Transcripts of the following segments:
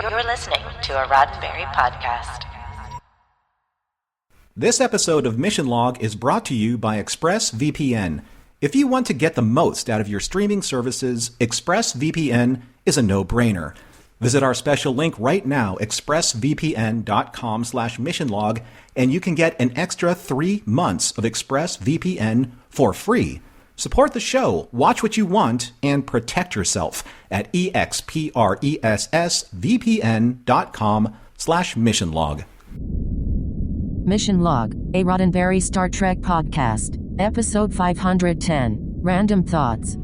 You're listening to a Roddenberry podcast. This episode of Mission Log is brought to you by ExpressVPN. If you want to get the most out of your streaming services, ExpressVPN is a no-brainer. Visit our special link right now, expressvpn.com/missionlog, and you can get an extra 3 months of ExpressVPN for free. Support the show, watch what you want, and protect yourself at expressvpn.com/missionlog. Mission Log, a Roddenberry Star Trek podcast, episode 510, Random Thoughts.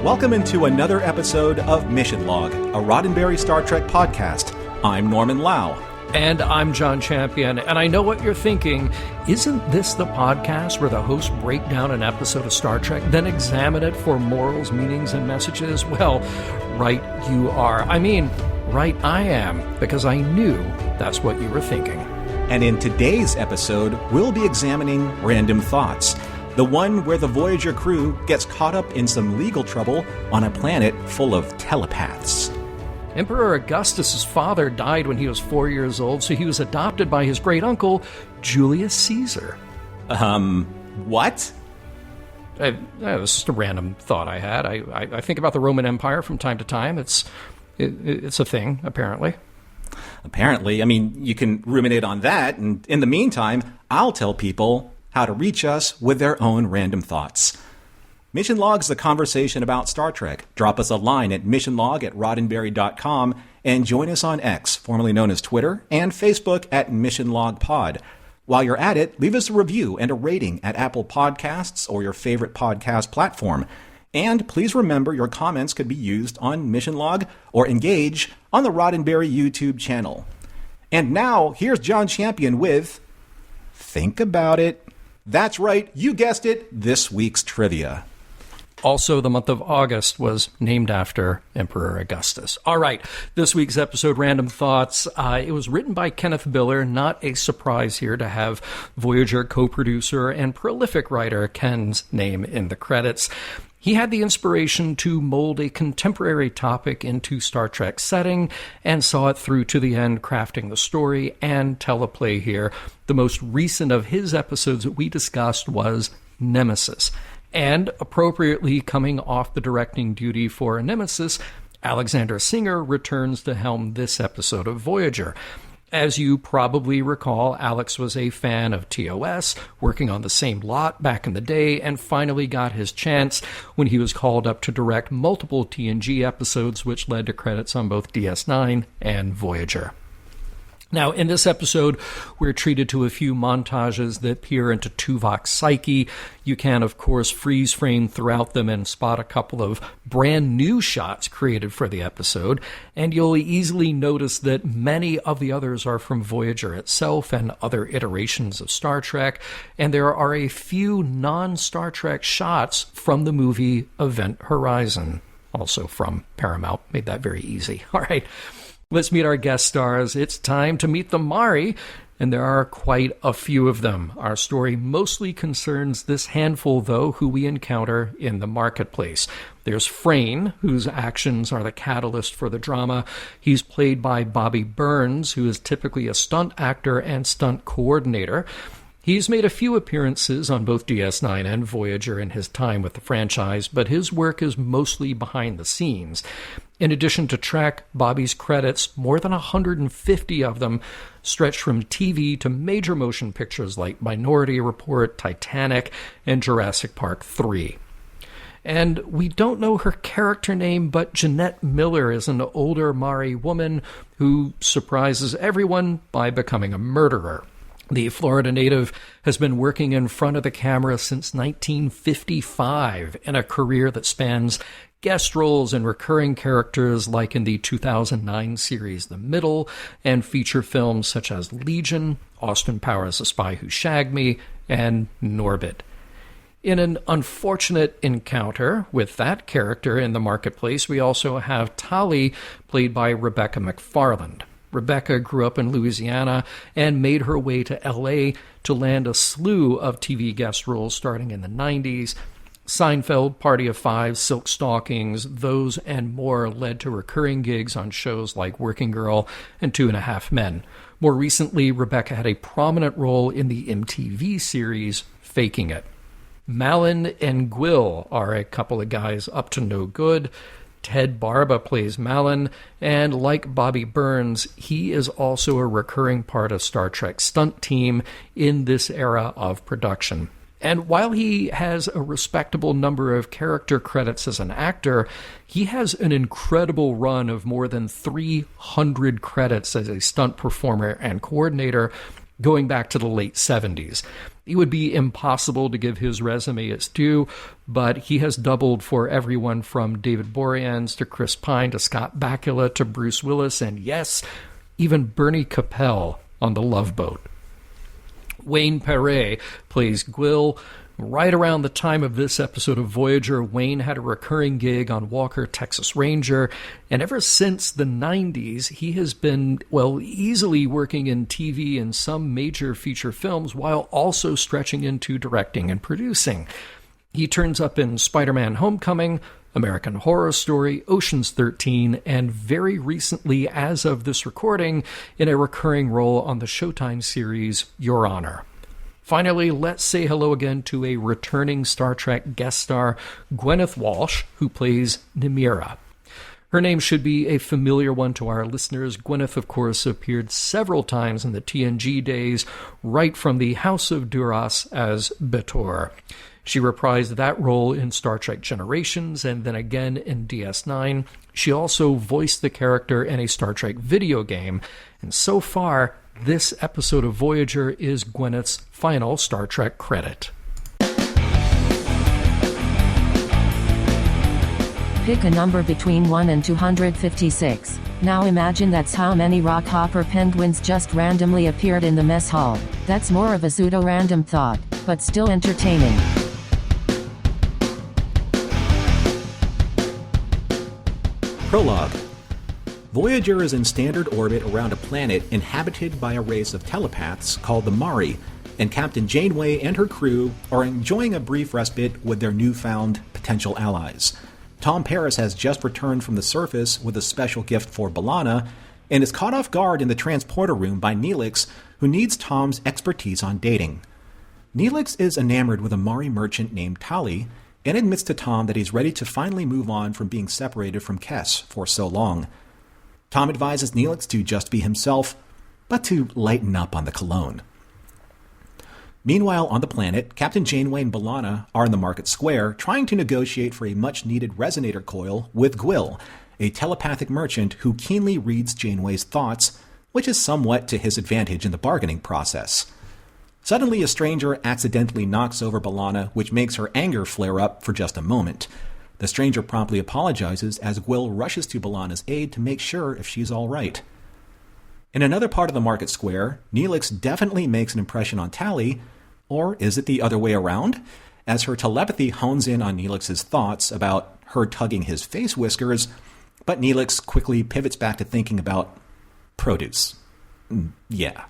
Welcome into another episode of Mission Log, a Roddenberry Star Trek podcast. I'm Norman Lau. And I'm John Champion, and I know what you're thinking. Isn't this the podcast where the hosts break down an episode of Star Trek, then examine it for morals, meanings, and messages? Well, right you are. I mean, right I am, because I knew that's what you were thinking. And in today's episode, we'll be examining Random Thoughts, the one where the Voyager crew gets caught up in some legal trouble on a planet full of telepaths. Emperor Augustus's father died when he was 4 years old, so he was adopted by his great-uncle, Julius Caesar. What? It was just a random thought I had. I think about the Roman Empire from time to time. It's a thing, apparently. Apparently. I mean, you can ruminate on that, and in the meantime, I'll tell people how to reach us with their own random thoughts. Mission Log's the conversation about Star Trek. Drop us a line at missionlog@roddenberry.com and join us on X, formerly known as Twitter, and Facebook at Mission Log Pod. While you're at it, leave us a review and a rating at Apple Podcasts or your favorite podcast platform. And please remember your comments could be used on Mission Log or engage on the Roddenberry YouTube channel. And now, here's John Champion with Think About It. That's right, you guessed it, this week's trivia. Also, the month of August was named after Emperor Augustus. All right, this week's episode, Random Thoughts. It was written by Kenneth Biller. Not a surprise here to have Voyager co-producer and prolific writer Ken's name in the credits. He had the inspiration to mold a contemporary topic into Star Trek setting and saw it through to the end, crafting the story and teleplay here. The most recent of his episodes that we discussed was Nemesis. And appropriately coming off the directing duty for Nemesis, Alexander Singer returns to helm this episode of Voyager. As you probably recall, Alex was a fan of TOS, working on the same lot back in the day, and finally got his chance when he was called up to direct multiple TNG episodes, which led to credits on both DS9 and Voyager. Now, in this episode, we're treated to a few montages that peer into Tuvok's psyche. You can, of course, freeze frame throughout them and spot a couple of brand new shots created for the episode, and you'll easily notice that many of the others are from Voyager itself and other iterations of Star Trek, and there are a few non-Star Trek shots from the movie Event Horizon, also from Paramount. Made that very easy. All right. Let's meet our guest stars. It's time to meet the Mari, and there are quite a few of them. Our story mostly concerns this handful, though, who we encounter in the marketplace. There's Frayne, whose actions are the catalyst for the drama. He's played by Bobby Burns, who is typically a stunt actor and stunt coordinator. He's made a few appearances on both DS9 and Voyager in his time with the franchise, but his work is mostly behind the scenes. In addition to Trek, Bobby's credits, more than 150 of them, stretch from TV to major motion pictures like Minority Report, Titanic, and Jurassic Park 3. And we don't know her character name, but Jeanette Miller is an older Mari woman who surprises everyone by becoming a murderer. The Florida native has been working in front of the camera since 1955 in a career that spans guest roles and recurring characters like in the 2009 series The Middle and feature films such as Legion, Austin Powers' The Spy Who Shagged Me, and Norbit. In an unfortunate encounter with that character in the marketplace, we also have Tali, played by Rebecca McFarland. Rebecca grew up in Louisiana and made her way to L.A. to land a slew of TV guest roles starting in the 90s. Seinfeld, Party of Five, Silk Stockings, those and more led to recurring gigs on shows like Working Girl and 2.5 Men. More recently, Rebecca had a prominent role in the MTV series Faking It. Malin and Gwyll are a couple of guys up to no good. Ted Barba plays Malin, and like Bobby Burns, he is also a recurring part of Star Trek's stunt team in this era of production. And while he has a respectable number of character credits as an actor, he has an incredible run of more than 300 credits as a stunt performer and coordinator going back to the late 70s. It would be impossible to give his resume its due, but he has doubled for everyone from David Boreanaz to Chris Pine to Scott Bakula to Bruce Willis, and yes, even Bernie Capel on The Love Boat. Wayne Perret plays Gwyll. Right around the time of this episode of Voyager, Wayne had a recurring gig on Walker, Texas Ranger, and ever since the 90s, he has been, easily working in TV and some major feature films while also stretching into directing and producing. He turns up in Spider-Man Homecoming, American Horror Story, Ocean's 13, and very recently, as of this recording, in a recurring role on the Showtime series Your Honor. Finally, let's say hello again to a returning Star Trek guest star, Gwyneth Walsh, who plays Nemira. Her name should be a familiar one to our listeners. Gwyneth, of course, appeared several times in the TNG days, right from the House of Duras as B'Etor. She reprised that role in Star Trek Generations and then again in DS9. She also voiced the character in a Star Trek video game. And so far, this episode of Voyager is Gwyneth's final Star Trek credit. Pick a number between 1 and 256. Now imagine that's how many rockhopper penguins just randomly appeared in the mess hall. That's more of a pseudo-random thought, but still entertaining. Prologue. Voyager is in standard orbit around a planet inhabited by a race of telepaths called the Mari, and Captain Janeway and her crew are enjoying a brief respite with their newfound potential allies. Tom Paris has just returned from the surface with a special gift for B'Elanna, and is caught off guard in the transporter room by Neelix, who needs Tom's expertise on dating. Neelix is enamored with a Mari merchant named Tali, and admits to Tom that he's ready to finally move on from being separated from Kes for so long. Tom advises Neelix to just be himself, but to lighten up on the cologne. Meanwhile, on the planet, Captain Janeway and B'Elanna are in the market square, trying to negotiate for a much-needed resonator coil with Gwyll, a telepathic merchant who keenly reads Janeway's thoughts, which is somewhat to his advantage in the bargaining process. Suddenly, a stranger accidentally knocks over B'Elanna, which makes her anger flare up for just a moment. The stranger promptly apologizes as Gwyll rushes to B'Elanna's aid to make sure if she's all right. In another part of the market square, Neelix definitely makes an impression on Tali, or is it the other way around? As her telepathy hones in on Neelix's thoughts about her tugging his face whiskers, but Neelix quickly pivots back to thinking about produce. Yeah.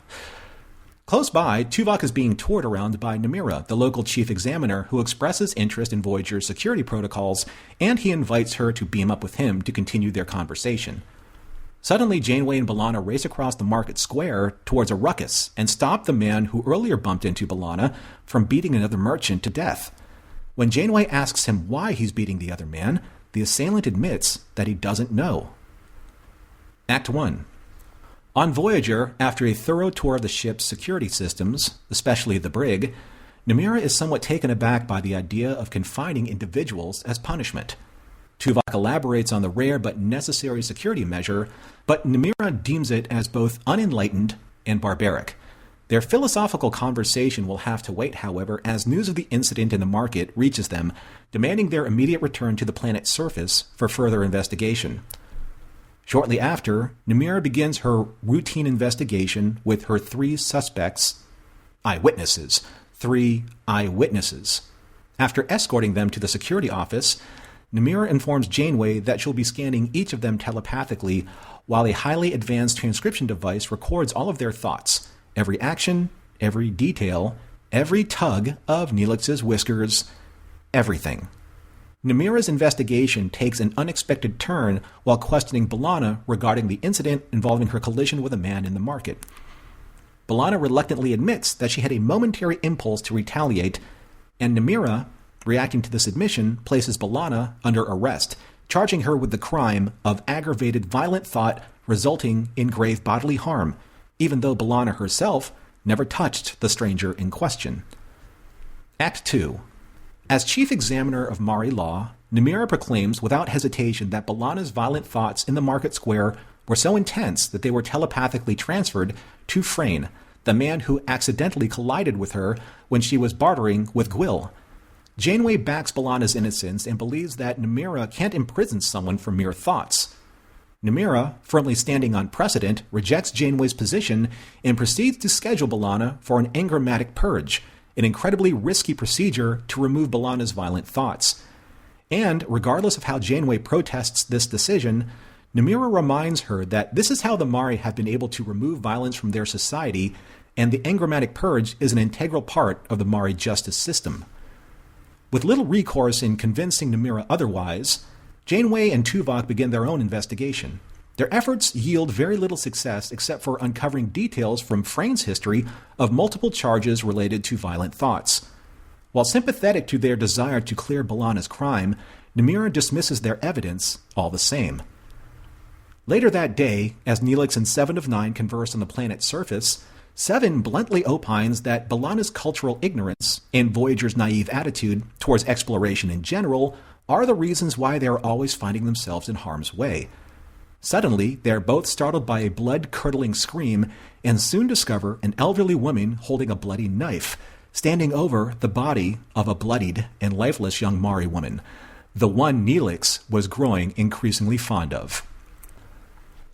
Close by, Tuvok is being toured around by Nemira, the local chief examiner, who expresses interest in Voyager's security protocols, and he invites her to beam up with him to continue their conversation. Suddenly, Janeway and B'Elanna race across the market square towards a ruckus and stop the man who earlier bumped into B'Elanna from beating another merchant to death. When Janeway asks him why he's beating the other man, the assailant admits that he doesn't know. Act 1. On Voyager, after a thorough tour of the ship's security systems, especially the brig, Nemira is somewhat taken aback by the idea of confining individuals as punishment. Tuvok elaborates on the rare but necessary security measure, but Nemira deems it as both unenlightened and barbaric. Their philosophical conversation will have to wait, however, as news of the incident in the market reaches them, demanding their immediate return to the planet's surface for further investigation. Shortly after, Nemira begins her routine investigation with her three eyewitnesses. After escorting them to the security office, Namira informs Janeway that she'll be scanning each of them telepathically, while a highly advanced transcription device records all of their thoughts, every action, every detail, every tug of Neelix's whiskers, everything. Namira's investigation takes an unexpected turn while questioning B'Elanna regarding the incident involving her collision with a man in the market. B'Elanna reluctantly admits that she had a momentary impulse to retaliate, and Namira, reacting to this admission, places B'Elanna under arrest, charging her with the crime of aggravated violent thought resulting in grave bodily harm, even though B'Elanna herself never touched the stranger in question. Act 2. As chief examiner of Mari law, Namira proclaims without hesitation that B'Elanna's violent thoughts in the market square were so intense that they were telepathically transferred to Frayne, the man who accidentally collided with her when she was bartering with Gwil. Janeway backs B'Elanna's innocence and believes that Namira can't imprison someone for mere thoughts. Namira, firmly standing on precedent, rejects Janeway's position and proceeds to schedule B'Elanna for an engrammatic purge, an incredibly risky procedure to remove B'Elanna's violent thoughts. And, regardless of how Janeway protests this decision, Namira reminds her that this is how the Mari have been able to remove violence from their society, and the engrammatic purge is an integral part of the Mari justice system. With little recourse in convincing Namira otherwise, Janeway and Tuvok begin their own investigation. Their efforts yield very little success except for uncovering details from Frayne's history of multiple charges related to violent thoughts. While sympathetic to their desire to clear B'Elanna's crime, Namira dismisses their evidence all the same. Later that day, as Neelix and Seven of Nine converse on the planet's surface, Seven bluntly opines that B'Elanna's cultural ignorance and Voyager's naive attitude towards exploration in general are the reasons why they are always finding themselves in harm's way. Suddenly, they are both startled by a blood-curdling scream and soon discover an elderly woman holding a bloody knife, standing over the body of a bloodied and lifeless young Mari woman, the one Neelix was growing increasingly fond of.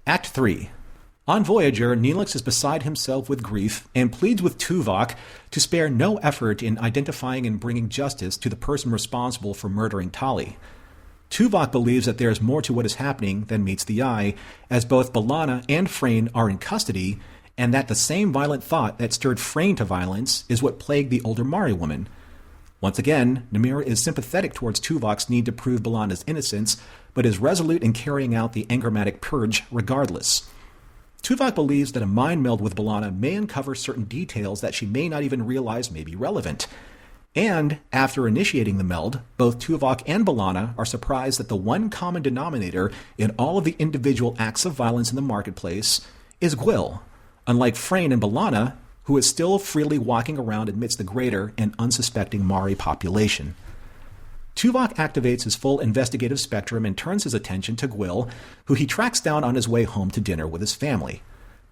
Act 3. On Voyager, Neelix is beside himself with grief and pleads with Tuvok to spare no effort in identifying and bringing justice to the person responsible for murdering Tali. Tuvok believes that there is more to what is happening than meets the eye, as both B'Elanna and Frayne are in custody, and that the same violent thought that stirred Frayne to violence is what plagued the older Mari woman. Once again, Namira is sympathetic towards Tuvok's need to prove B'Elanna's innocence, but is resolute in carrying out the engrammatic purge regardless. Tuvok believes that a mind meld with B'Elanna may uncover certain details that she may not even realize may be relevant. And, after initiating the meld, both Tuvok and B'Elanna are surprised that the one common denominator in all of the individual acts of violence in the marketplace is Gwil, unlike Frayne and B'Elanna, who is still freely walking around amidst the greater and unsuspecting Mari population. Tuvok activates his full investigative spectrum and turns his attention to Gwil, who he tracks down on his way home to dinner with his family.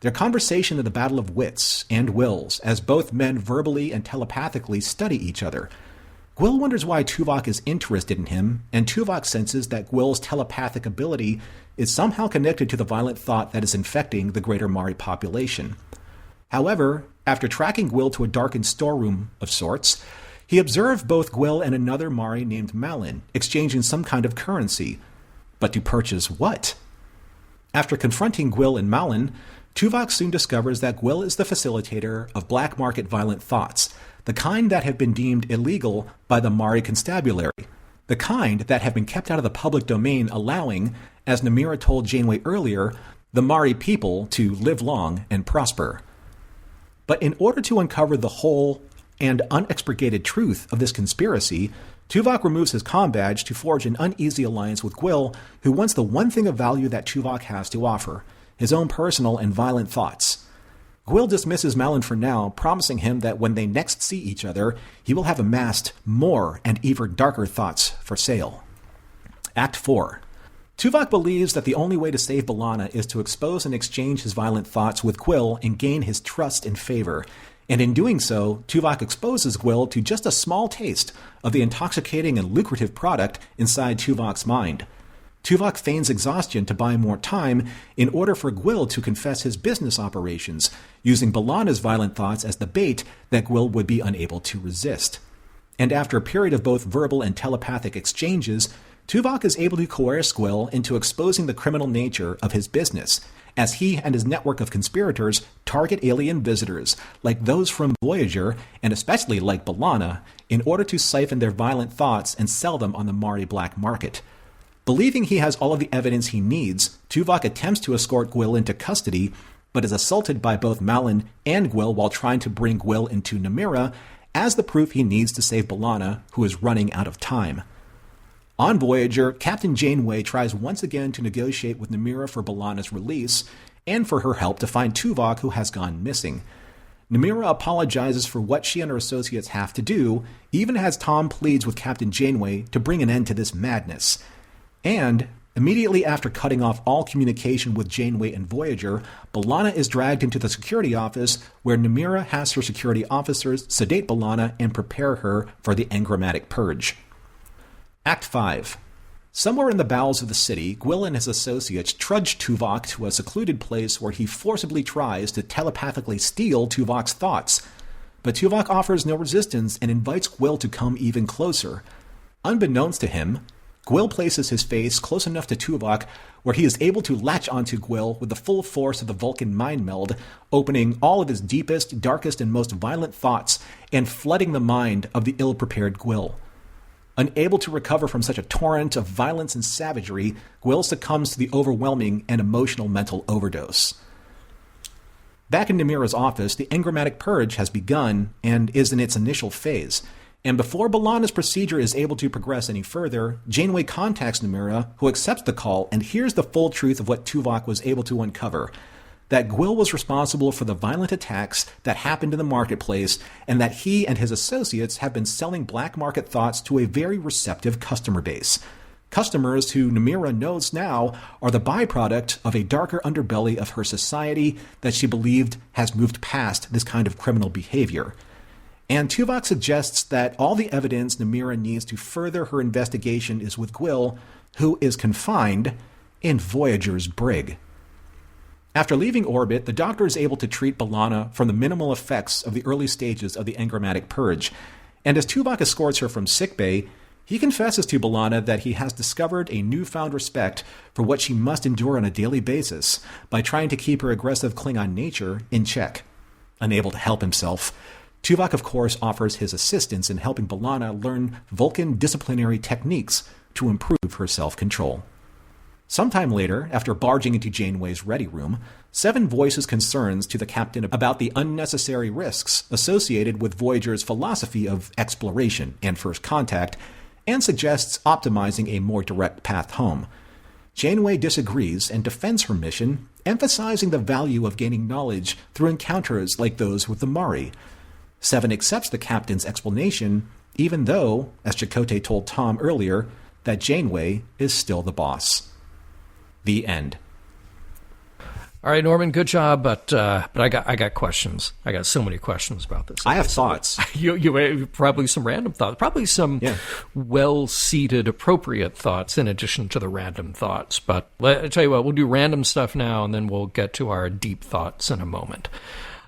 Their conversation is a battle of wits and wills, as both men verbally and telepathically study each other. Gwil wonders why Tuvok is interested in him, and Tuvok senses that Gwil's telepathic ability is somehow connected to the violent thought that is infecting the greater Mari population. However, after tracking Gwil to a darkened storeroom of sorts, he observed both Gwil and another Mari named Malin exchanging some kind of currency. But to purchase what? After confronting Gwil and Malin, Tuvok soon discovers that Gwil is the facilitator of black market violent thoughts, the kind that have been deemed illegal by the Mari constabulary, the kind that have been kept out of the public domain, allowing, as Namira told Janeway earlier, the Mari people to live long and prosper. But in order to uncover the whole and unexpurgated truth of this conspiracy, Tuvok removes his comm badge to forge an uneasy alliance with Gwil, who wants the one thing of value that Tuvok has to offer, his own personal and violent thoughts. Gwil dismisses Malin for now, promising him that when they next see each other, he will have amassed more and even darker thoughts for sale. Act 4. Tuvok believes that the only way to save B'Elanna is to expose and exchange his violent thoughts with Gwil and gain his trust and favor. And in doing so, Tuvok exposes Gwil to just a small taste of the intoxicating and lucrative product inside Tuvok's mind. Tuvok feigns exhaustion to buy more time in order for Gwil to confess his business operations, using B'Elanna's violent thoughts as the bait that Gwil would be unable to resist. And after a period of both verbal and telepathic exchanges, Tuvok is able to coerce Gwil into exposing the criminal nature of his business, as he and his network of conspirators target alien visitors, like those from Voyager, and especially like B'Elanna, in order to siphon their violent thoughts and sell them on the Mari black market. Believing he has all of the evidence he needs, Tuvok attempts to escort Gwil into custody, but is assaulted by both Malin and Gwil while trying to bring Gwil into Namira as the proof he needs to save B'Elanna, who is running out of time. On Voyager, Captain Janeway tries once again to negotiate with Namira for B'Elanna's release and for her help to find Tuvok, who has gone missing. Namira apologizes for what she and her associates have to do, even as Tom pleads with Captain Janeway to bring an end to this madness. And immediately after cutting off all communication with Janeway and Voyager, B'Elanna is dragged into the security office, where Namira has her security officers sedate B'Elanna and prepare her for the engrammatic purge. Act 5. Somewhere in the bowels of the city, Gwil and his associates trudge Tuvok to a secluded place where he forcibly tries to telepathically steal Tuvok's thoughts. But Tuvok offers no resistance and invites Gwil to come even closer. Unbeknownst to him, Gwil places his face close enough to Tuvok where he is able to latch onto Gwil with the full force of the Vulcan mind meld, opening all of his deepest, darkest, and most violent thoughts and flooding the mind of the ill-prepared Gwil. Unable to recover from such a torrent of violence and savagery, Gwil succumbs to the overwhelming and emotional mental overdose. Back in Namira's office, the engrammatic purge has begun and is in its initial phase. And before B'Elanna's procedure is able to progress any further, Janeway contacts Namira, who accepts the call and hears the full truth of what Tuvok was able to uncover. That Gwil was responsible for the violent attacks that happened in the marketplace, and that he and his associates have been selling black market thoughts to a very receptive customer base. Customers who Namira knows now are the byproduct of a darker underbelly of her society that she believed has moved past this kind of criminal behavior. And Tuvok suggests that all the evidence Namira needs to further her investigation is with Gwil, who is confined in Voyager's brig. After leaving orbit, the Doctor is able to treat B'Elanna from the minimal effects of the early stages of the engrammatic purge, and as Tuvok escorts her from sickbay, he confesses to B'Elanna that he has discovered a newfound respect for what she must endure on a daily basis by trying to keep her aggressive Klingon nature in check. Unable to help himself, Tuvok, of course, offers his assistance in helping B'Elanna learn Vulcan disciplinary techniques to improve her self-control. Sometime later, after barging into Janeway's ready room, Seven voices concerns to the captain about the unnecessary risks associated with Voyager's philosophy of exploration and first contact, and suggests optimizing a more direct path home. Janeway disagrees and defends her mission, emphasizing the value of gaining knowledge through encounters like those with the Mari. Seven accepts the captain's explanation, even though, as Chakotay told Tom earlier, that Janeway is still the boss. The end. All right, Norman, good job, but I got questions. I got so many questions about this. I have thoughts. You probably some random thoughts, probably some well-seated, appropriate thoughts in addition to the random thoughts. But I tell you what, we'll do random stuff now, and then we'll get to our deep thoughts in a moment.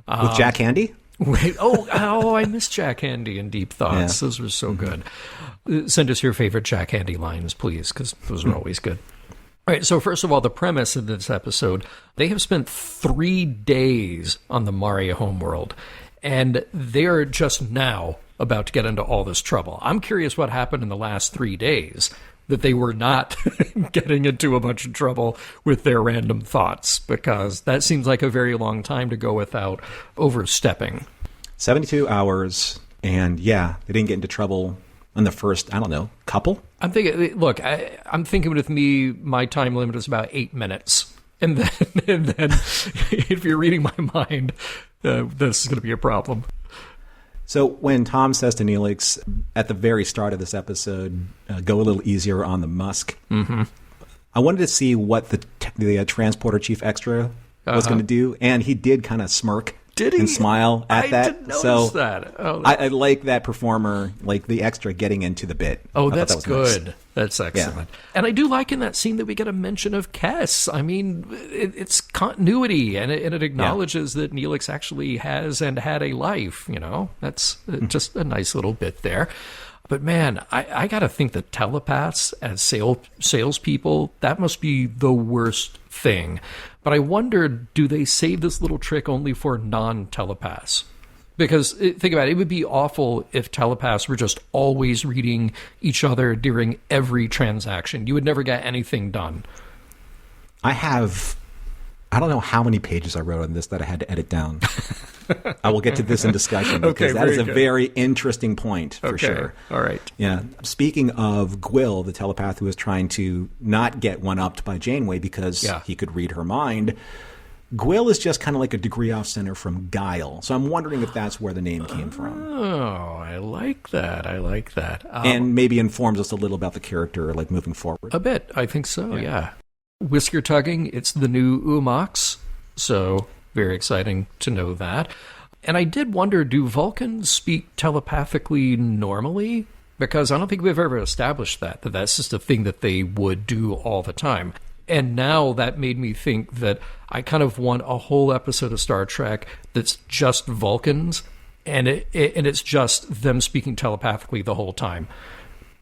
With Jack Handy? I miss Jack Handy and Deep Thoughts. Yeah. Those were so good. Send us your favorite Jack Handy lines, please, because those are always good. All right, so first of all, the premise of this episode, they have spent 3 days on the Mari homeworld, and they are just now about to get into all this trouble. I'm curious what happened in the last 3 days that they were not getting into a bunch of trouble with their random thoughts, because that seems like a very long time to go without overstepping. 72 hours, and they didn't get into trouble in the first, couple? I'm thinking with me, my time limit is about 8 minutes. And then if you're reading my mind, this is going to be a problem. So when Tom says to Neelix at the very start of this episode, go a little easier on the Musk, I wanted to see what the transporter chief extra was going to do, and he did kind of smirk. Did he? And smile at that. I didn't notice that. I like that performer, like the extra getting into the bit. Oh, that's good. Nice. That's excellent. Yeah. And I do like in that scene that we get a mention of Kes. I mean, it's continuity, and it acknowledges that Neelix actually has and had a life, That's just a nice little bit there. But man, I got to think that telepaths as salespeople, that must be the worst thing. But I wonder, do they save this little trick only for non-telepaths? Because think about it, it would be awful if telepaths were just always reading each other during every transaction. You would never get anything done. I don't know how many pages I wrote on this that I had to edit down. I will get to this in discussion because that is a very interesting point for sure. All right. Yeah. Speaking of Gwyll, the telepath who was trying to not get one-upped by Janeway because he could read her mind, Gwyll is just kind of like a degree off center from Guile. So I'm wondering if that's where the name came from. Oh, I like that. And maybe informs us a little about the character, like moving forward. A bit. I think so, yeah. Whisker tugging, it's the new Umox. So very exciting to know that. And I did wonder, do Vulcans speak telepathically normally? Because I don't think we've ever established that's just a thing that they would do all the time. And now that made me think that I kind of want a whole episode of Star Trek that's just Vulcans, and it's just them speaking telepathically the whole time.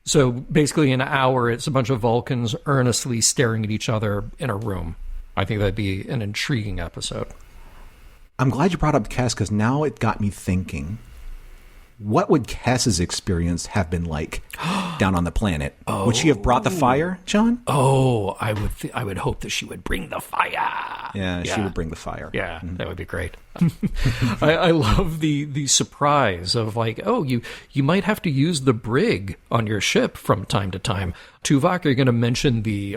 So basically an hour, it's a bunch of Vulcans earnestly staring at each other in a room. I think that'd be an intriguing episode. I'm glad you brought up Kes, because now it got me thinking. What would Kes's experience have been like down on the planet? Would she have brought the fire, John? Oh, I would hope that she would bring the fire. Yeah, she would bring the fire. Yeah, that would be great. I love the surprise of like, oh, you might have to use the brig on your ship from time to time. Tuvok, are you going to mention the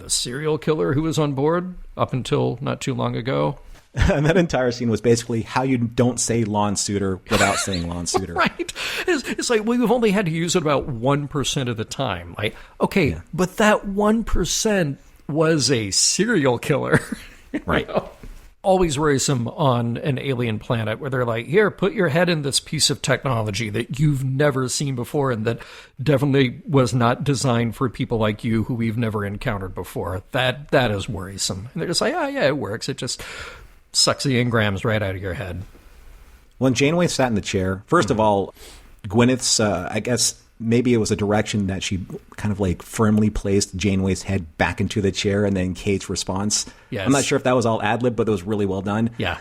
serial killer who was on board up until not too long ago? And that entire scene was basically how you don't say lawn suitor without saying lawn suitor. Right. It's like, well, we've only had to use it about 1% of the time. Like, okay, but that 1% was a serial killer. Right. Always worrisome on an alien planet where they're like, here, put your head in this piece of technology that you've never seen before and that definitely was not designed for people like you who we've never encountered before. That is worrisome. And they're just like, yeah, it works. It just sucks the engrams right out of your head. When Janeway sat in the chair, first of all, Gwyneth's, I guess maybe it was a direction that she kind of like firmly placed Janeway's head back into the chair, and then Kate's response. Yes. I'm not sure if that was all ad-lib, but it was really well done. Yeah.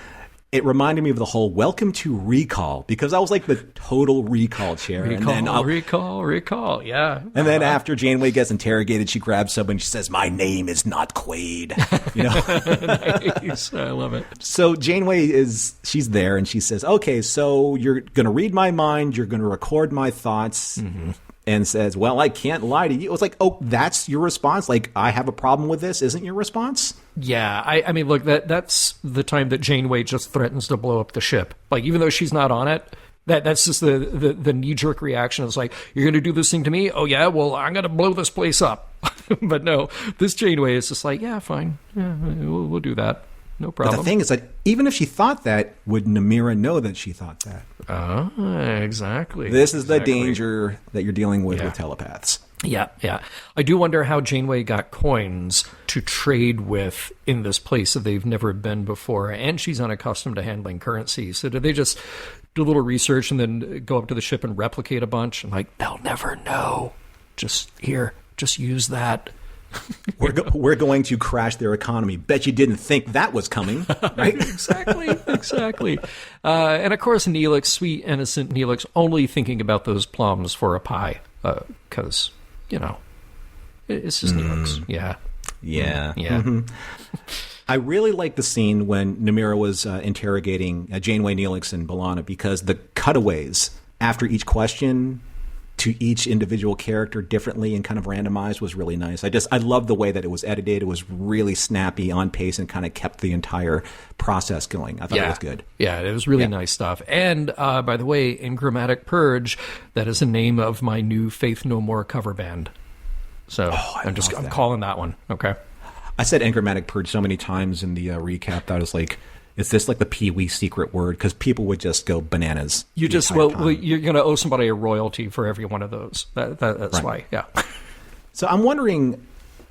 It reminded me of the whole welcome to recall, because that was like the total recall chair. Recall. Yeah. And then after Janeway gets interrogated, she grabs someone and she says, "My name is not Quaid." You know? Nice. I love it. So Janeway she's there and she says, "Okay, so you're going to read my mind. You're going to record my thoughts." Mm-hmm. And says, "Well, I can't lie to you." It was like, oh, that's your response? Like, I have a problem with this, isn't your response? Yeah, I mean, look, that's the time that Janeway just threatens to blow up the ship. Like, even though she's not on it, that's just the knee-jerk reaction. It's like, you're going to do this thing to me? Oh, yeah? Well, I'm going to blow this place up. But no, this Janeway is just like, yeah, fine. Yeah, we'll do that. No problem. But the thing is that even if she thought that, would Namira know that she thought that? Exactly. This is the danger that you're dealing with telepaths. Yeah. I do wonder how Janeway got coins to trade with in this place that they've never been before, and she's unaccustomed to handling currency. So did they just do a little research and then go up to the ship and replicate a bunch? And like, they'll never know. Just use that. We're going to crash their economy. Bet you didn't think that was coming, right? Exactly. And of course, Neelix, sweet, innocent Neelix, only thinking about those plums for a pie. Because, it's just Neelix. Yeah. Mm-hmm. I really like the scene when Namira was interrogating Janeway, Neelix, and B'Elanna, because the cutaways after each question to each individual character differently and kind of randomized was really nice. I love the way that it was edited. It was really snappy, on pace, and kind of kept the entire process going. I thought it was good. Yeah, it was really nice stuff. And by the way, in Grammatic Purge, that is the name of my new Faith No More cover band. So I'm calling that one. Okay. I said Engrammatic Purge so many times in the recap that I was like, is this like the Pee-wee secret word? Because people would just go bananas. You're going to owe somebody a royalty for every one of those. That's why, yeah. So I'm wondering,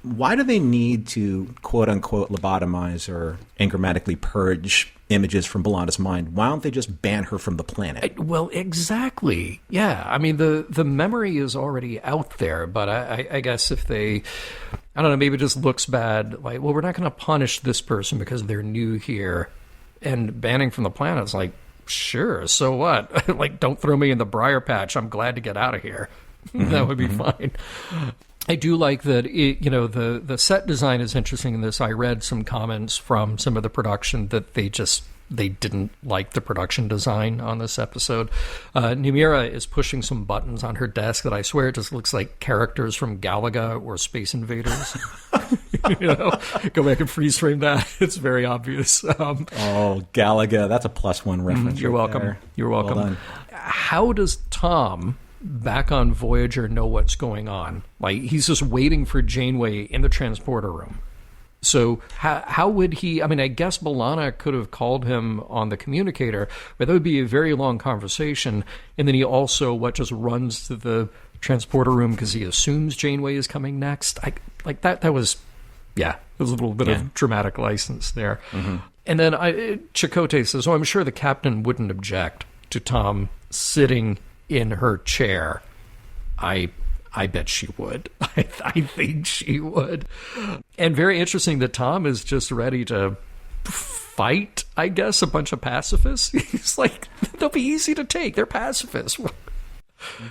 why do they need to quote-unquote lobotomize or engrammatically purge images from B'Elanna's mind? Why don't they just ban her from the planet? Well, exactly. Yeah. I mean, the memory is already out there, but I guess if they, I don't know, maybe it just looks bad. Like, well, we're not going to punish this person because they're new here. And banning from the planet is like, sure, so what? Like, don't throw me in the briar patch. I'm glad to get out of here. That would be fine. I do like that, the set design is interesting in this. I read some comments from some of the production that they didn't like the production design on this episode. Nimira is pushing some buttons on her desk that I swear it just looks like characters from Galaga or Space Invaders. Go back and freeze frame that. It's very obvious. Galaga, that's a +1 reference. You're welcome. There. You're welcome. Well done. How does Tom back on Voyager know what's going on? Like, he's just waiting for Janeway in the transporter room. So how would he... I mean, I guess B'Elanna could have called him on the communicator, but that would be a very long conversation. And then he also, just runs to the transporter room because he assumes Janeway is coming next. That was... Yeah, it was a little bit of dramatic license there. Mm-hmm. And then Chakotay says, I'm sure the captain wouldn't object to Tom sitting in her chair. I bet she would. I think she would. And very interesting that Tom is just ready to fight, I guess, a bunch of pacifists. He's like, they'll be easy to take. They're pacifists.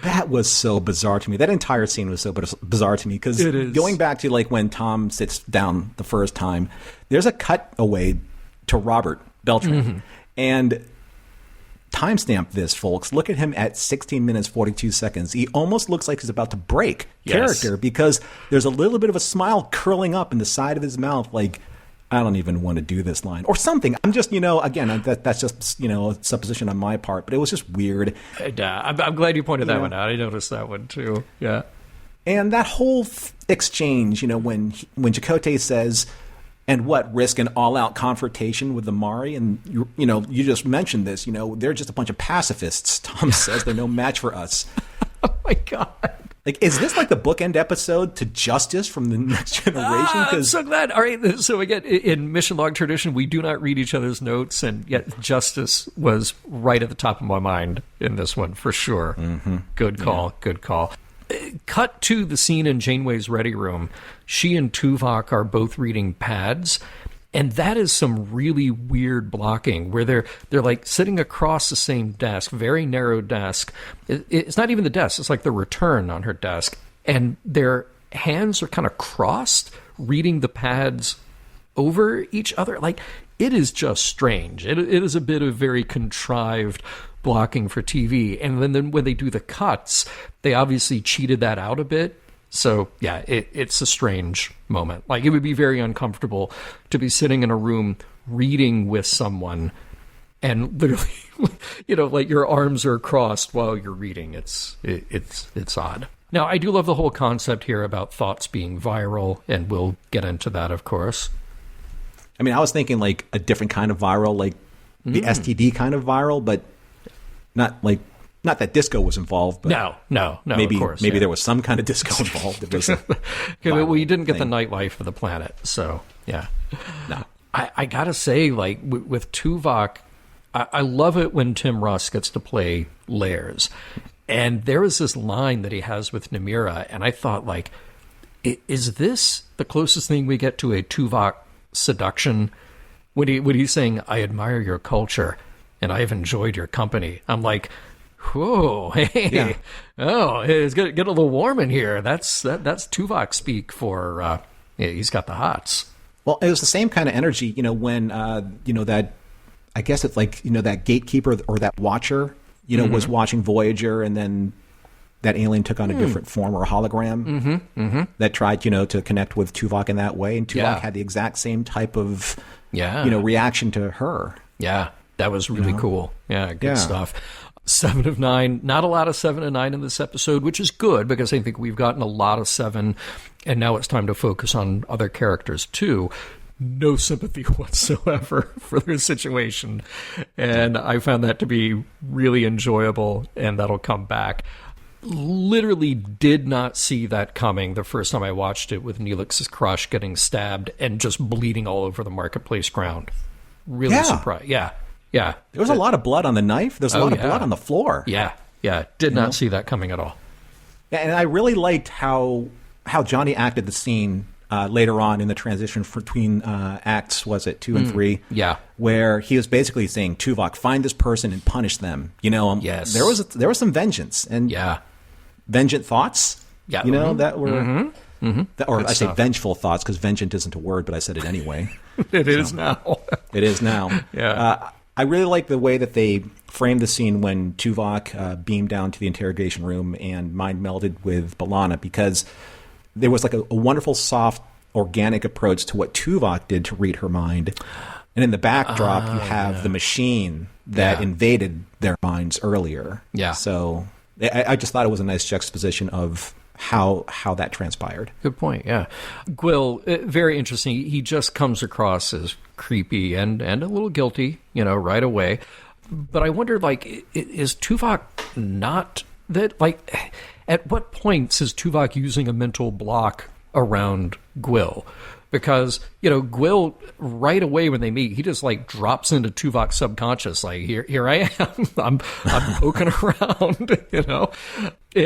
That was so bizarre to me. That entire scene was so bizarre to me because going back to like when Tom sits down the first time, there's a cutaway to Robert Beltran. And timestamp this, folks. Look at him at 16 minutes, 42 seconds. He almost looks like he's about to break character because there's a little bit of a smile curling up in the side of his mouth like, I don't even want to do this line or something. I'm just, again, that's just, a supposition on my part, but it was just weird. I'm glad you pointed that one out. I noticed that one too. Yeah. And that whole exchange, when Chakotay says, and what, risk an all-out confrontation with the Mari? And, you just mentioned this, they're just a bunch of pacifists. Tom says they're no match for us. Oh, my God. Like, is this like the bookend episode to Justice from the Next Generation? I'm so glad. All right, so again, in Mission Log tradition, we do not read each other's notes, and yet Justice was right at the top of my mind in this one, for sure. Mm-hmm. Good call, good call. Cut to the scene in Janeway's ready room. She and Tuvok are both reading pads, and that is some really weird blocking where they're like sitting across the same desk, very narrow desk. It's not even the desk. It's like the return on her desk. And their hands are kind of crossed, reading the pads over each other. Like, it is just strange. It is a bit of very contrived blocking for TV. And then when they do the cuts, they obviously cheated that out a bit. So, yeah, it's a strange moment. Like, it would be very uncomfortable to be sitting in a room reading with someone and literally, like your arms are crossed while you're reading. It's odd. Now, I do love the whole concept here about thoughts being viral, and we'll get into that, of course. I mean, I was thinking like a different kind of viral, like the STD kind of viral, but not that disco was involved, but no. Maybe, of course, there was some kind of disco involved. It was well, you didn't get the nightlife of the planet, so yeah. No, I gotta say, like with Tuvok, I love it when Tim Russ gets to play Lairs, and there is this line that he has with Nimira, and I thought, like, is this the closest thing we get to a Tuvok seduction? When he's saying, "I admire your culture, and I have enjoyed your company," I'm like, whoa, hey, yeah. Oh, it's get a little warm in here. That's Tuvok speak for, he's got the hots. Well, it was the same kind of energy, when, that, I guess it's like, that gatekeeper or that watcher, was watching Voyager, and then that alien took on a different form or a hologram that tried, to connect with Tuvok in that way. And Tuvok had the exact same type of, reaction to her. Yeah, that was really cool. Yeah, good stuff. 7 of 9. Not a lot of 7 and 9 in this episode, which is good because I think we've gotten a lot of 7, and now it's time to focus on other characters too. No sympathy whatsoever for their situation, and I found that to be really enjoyable, and that'll come back. literally did not see that coming the first time I watched it, with Neelix's crush getting stabbed and just bleeding all over the marketplace ground. Really surprised. Yeah. There was a lot of blood on the knife. There's a lot of blood on the floor. Yeah. Did not see that coming at all. Yeah, and I really liked how Johnny acted the scene later on in the transition between acts, was it 2 and 3? Yeah, where he was basically saying, Tuvok, find this person and punish them. Yes, there was some vengeance and vengeant thoughts. Yeah, that were. Or I say vengeful thoughts, because vengeant isn't a word, but I said it anyway. It is now. It is now. Yeah. I really like the way that they framed the scene when Tuvok beamed down to the interrogation room and mind melded with B'Elanna, because there was like a wonderful, soft, organic approach to what Tuvok did to read her mind. And in the backdrop, you have the machine that invaded their minds earlier. Yeah. So I just thought it was a nice juxtaposition of how that transpired. Good point, yeah. Gwil, very interesting. He just comes across as creepy and a little guilty, right away. But I wondered, is Tuvok not that, at what points is Tuvok using a mental block around Gwil? Because, Gwil, right away when they meet, he just, drops into Tuvok's subconscious, here I am, I'm poking around,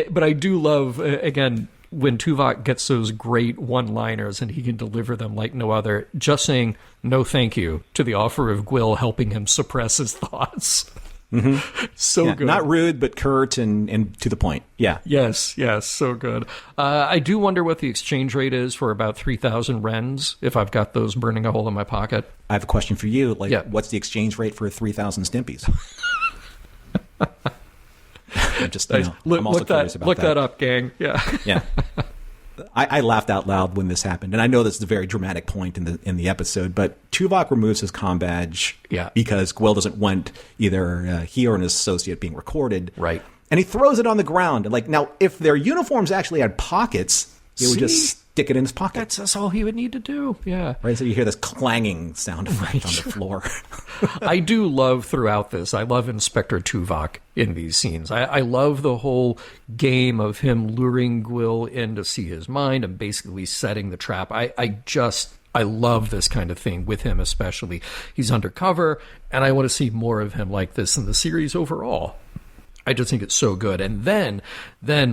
But I do love, again, when Tuvok gets those great one-liners and he can deliver them like no other, just saying no thank you to the offer of Gwil helping him suppress his thoughts. Mm-hmm. So good. Not rude, but curt and to the point. Yeah. Yes, so good. I do wonder what the exchange rate is for about 3,000 Rens, if I've got those burning a hole in my pocket. I have a question for you. What's the exchange rate for 3,000 Stimpies? I'm also curious about that. Look that up, gang. Yeah. Yeah. I laughed out loud when this happened, and I know this is a very dramatic point in the episode, but Tuvok removes his comm badge because Gwil doesn't want either he or an associate being recorded. Right. And he throws it on the ground. Now, if their uniforms actually had pockets, he would just stick it in his pocket. That's all he would need to do. Yeah. Right. So you hear this clanging sound effect on the floor. I do love throughout this. I love Inspector Tuvok in these scenes. I love the whole game of him luring Gwil in to see his mind and basically setting the trap. I love this kind of thing with him, especially. He's undercover, and I want to see more of him like this in the series overall. I just think it's so good. And then,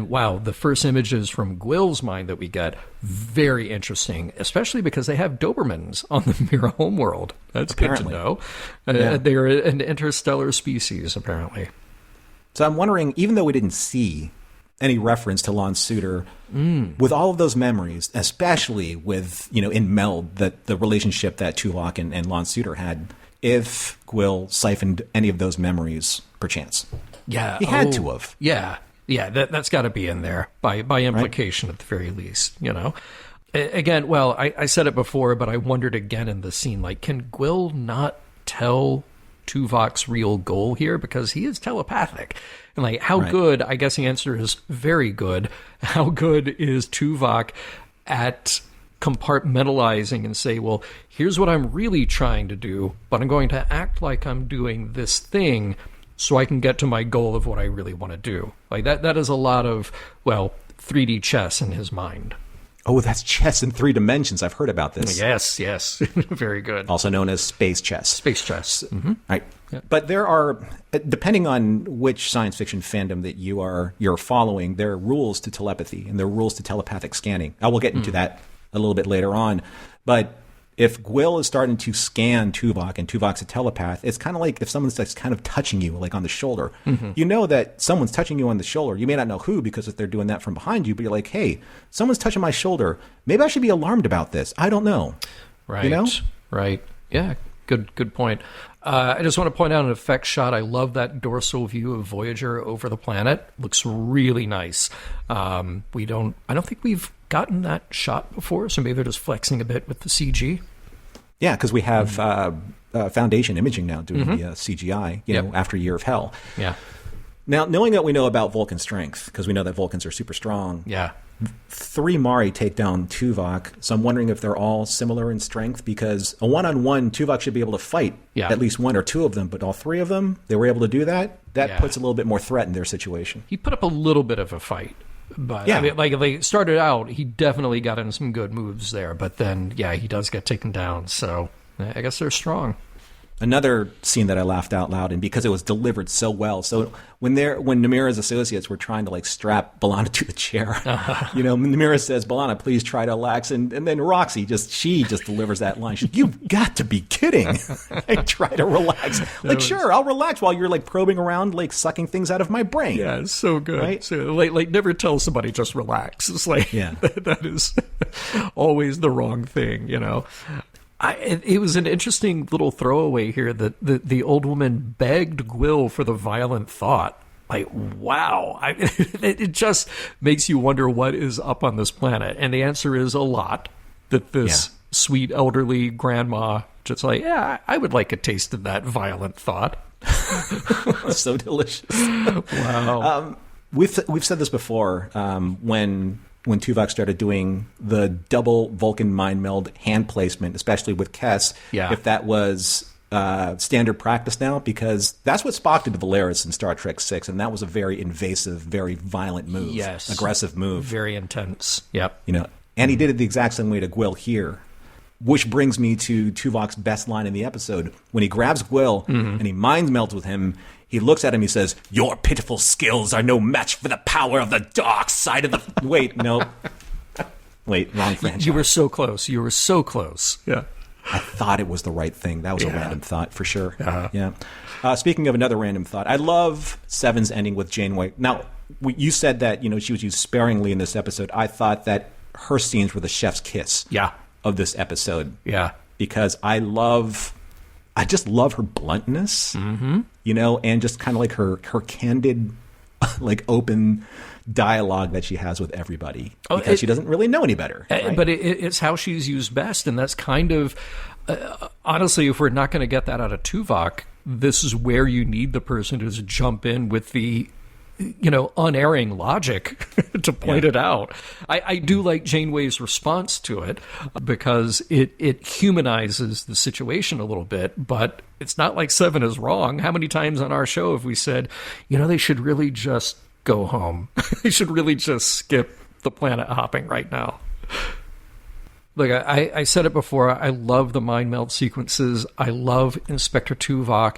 wow, the first images from Gwil's mind that we get, very interesting, especially because they have Dobermans on the Mira homeworld. That's apparently good to know. They're an interstellar species, apparently. So I'm wondering, even though we didn't see any reference to Lon Suter, with all of those memories, especially with, in meld, the relationship that Tuvok and Lon Suter had, if Gwil siphoned any of those memories, perchance. Yeah, he had to have. Yeah, that's got to be in there by implication, right? At the very least, Again, well, I said it before, but I wondered again in the scene, can Gwil not tell Tuvok's real goal here? Because he is telepathic. And how good, I guess the answer is very good. How good is Tuvok at compartmentalizing and say, well, here's what I'm really trying to do, but I'm going to act like I'm doing this thing so I can get to my goal of what I really want to do. That is a lot of, 3D chess in his mind. Oh, that's chess in 3 dimensions. I've heard about this. Yes. Very good. Also known as space chess. Space chess. Mm-hmm. Right. Yeah. But there are, depending on which science fiction fandom that you're following, there are rules to telepathy and there are rules to telepathic scanning. I will get into that a little bit later on. But if Gwil is starting to scan Tuvok and Tuvok's a telepath, it's kind of like if someone's kind of touching you, on the shoulder. Mm-hmm. You know that someone's touching you on the shoulder. You may not know who, because if they're doing that from behind you, but you're like, hey, someone's touching my shoulder. Maybe I should be alarmed about this. I don't know. Right. Right. Yeah. Good point. I just want to point out an effects shot. I love that dorsal view of Voyager over the planet. Looks really nice. I don't think we've gotten that shot before, so maybe they're just flexing a bit with the CG. Yeah, because we have Foundation Imaging now doing the CGI, after a year of hell. Yeah. Now, knowing that we know about Vulcan strength, because we know that Vulcans are super strong, Yeah. 3 Mari take down Tuvok, so I'm wondering if they're all similar in strength, because a one-on-one, Tuvok should be able to fight at least 1 or 2 of them, but all 3 of them, they were able to do that? That puts a little bit more threat in their situation. He put up a little bit of a fight. But Yeah. I mean, like they started out, he definitely got in some good moves there. But then, he does get taken down. So I guess they're strong. Another scene that I laughed out loud, and because it was delivered so well. So when Namira's associates were trying to strap B'Elanna to the chair, Namira says, "B'Elanna, please try to relax," and then Roxy she just delivers that line. She's, "You've got to be kidding!" I try to relax. Sure, I'll relax while you're probing around, sucking things out of my brain. Yeah, it's so good. Right? So, never tell somebody just relax. It's that is always the wrong thing, It was an interesting little throwaway here that the old woman begged Gwil for the violent thought. Wow. It just makes you wonder what is up on this planet. And the answer is a lot. That this sweet elderly grandma just I would like a taste of that violent thought. So delicious. Wow. We've said this before when Tuvok started doing the double Vulcan mind meld hand placement, especially with Kes, if that was standard practice now, because that's what Spock did to Valeris in Star Trek VI, and that was a very invasive, very violent move. Yes. Aggressive move. Very intense. Yep. And he did it the exact same way to Gwil here. Which brings me to Tuvok's best line in the episode. When he grabs Gwil and he mind melds with him, he looks at him, he says, "Your pitiful skills are no match for the power of the dark side of the..." Wait, no. Wait, wrong franchise. You were so close. Yeah. I thought it was the right thing. That was a random thought for sure. Yeah. Speaking of another random thought, I love Seven's ending with Janeway. Now, you said that she was used sparingly in this episode. I thought that her scenes were the chef's kiss of this episode. Yeah. Because I just love her bluntness, and just kind of her candid, open dialogue that she has with everybody, because she doesn't really know any better. Right? But it's how she's used best, and that's kind of, honestly, if we're not going to get that out of Tuvok, this is where you need the person to just jump in with the unerring logic to point it out. I do like Janeway's response to it, because it humanizes the situation a little bit, but it's not like Seven is wrong. How many times on our show have we said, they should really just go home. They should really just skip the planet hopping right now. Look, I said it before, I love the mind meld sequences. I love Inspector Tuvok.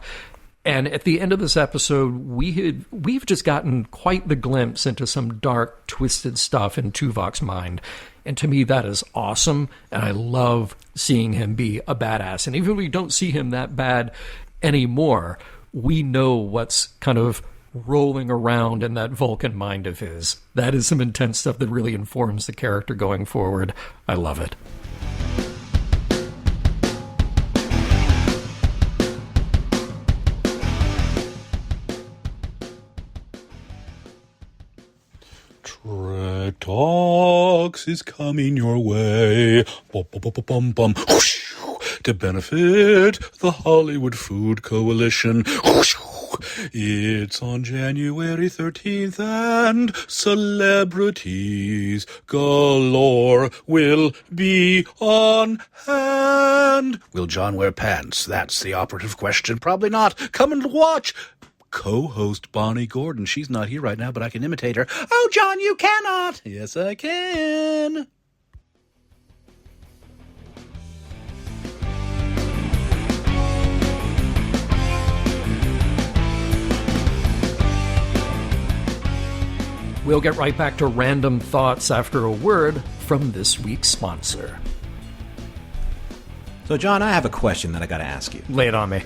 And at the end of this episode, we've just gotten quite the glimpse into some dark, twisted stuff in Tuvok's mind. And to me, that is awesome. And I love seeing him be a badass. And even if we don't see him that bad anymore, we know what's kind of rolling around in that Vulcan mind of his. That is some intense stuff that really informs the character going forward. I love it. Trek Talks is coming your way. Bum, bum, bum, bum, bum. Whoosh, to benefit the Hollywood Food Coalition. Whoosh, it's on January 13th, and celebrities galore will be on hand. Will John wear pants? That's the operative question. Probably not. Come and watch. Co-host Bonnie Gordon. She's not here right now, but I can imitate her. Oh, John, you cannot. Yes, I can. We'll get right back to random thoughts after a word from this week's sponsor. So, John, I have a question that I got to ask you. Lay it on me.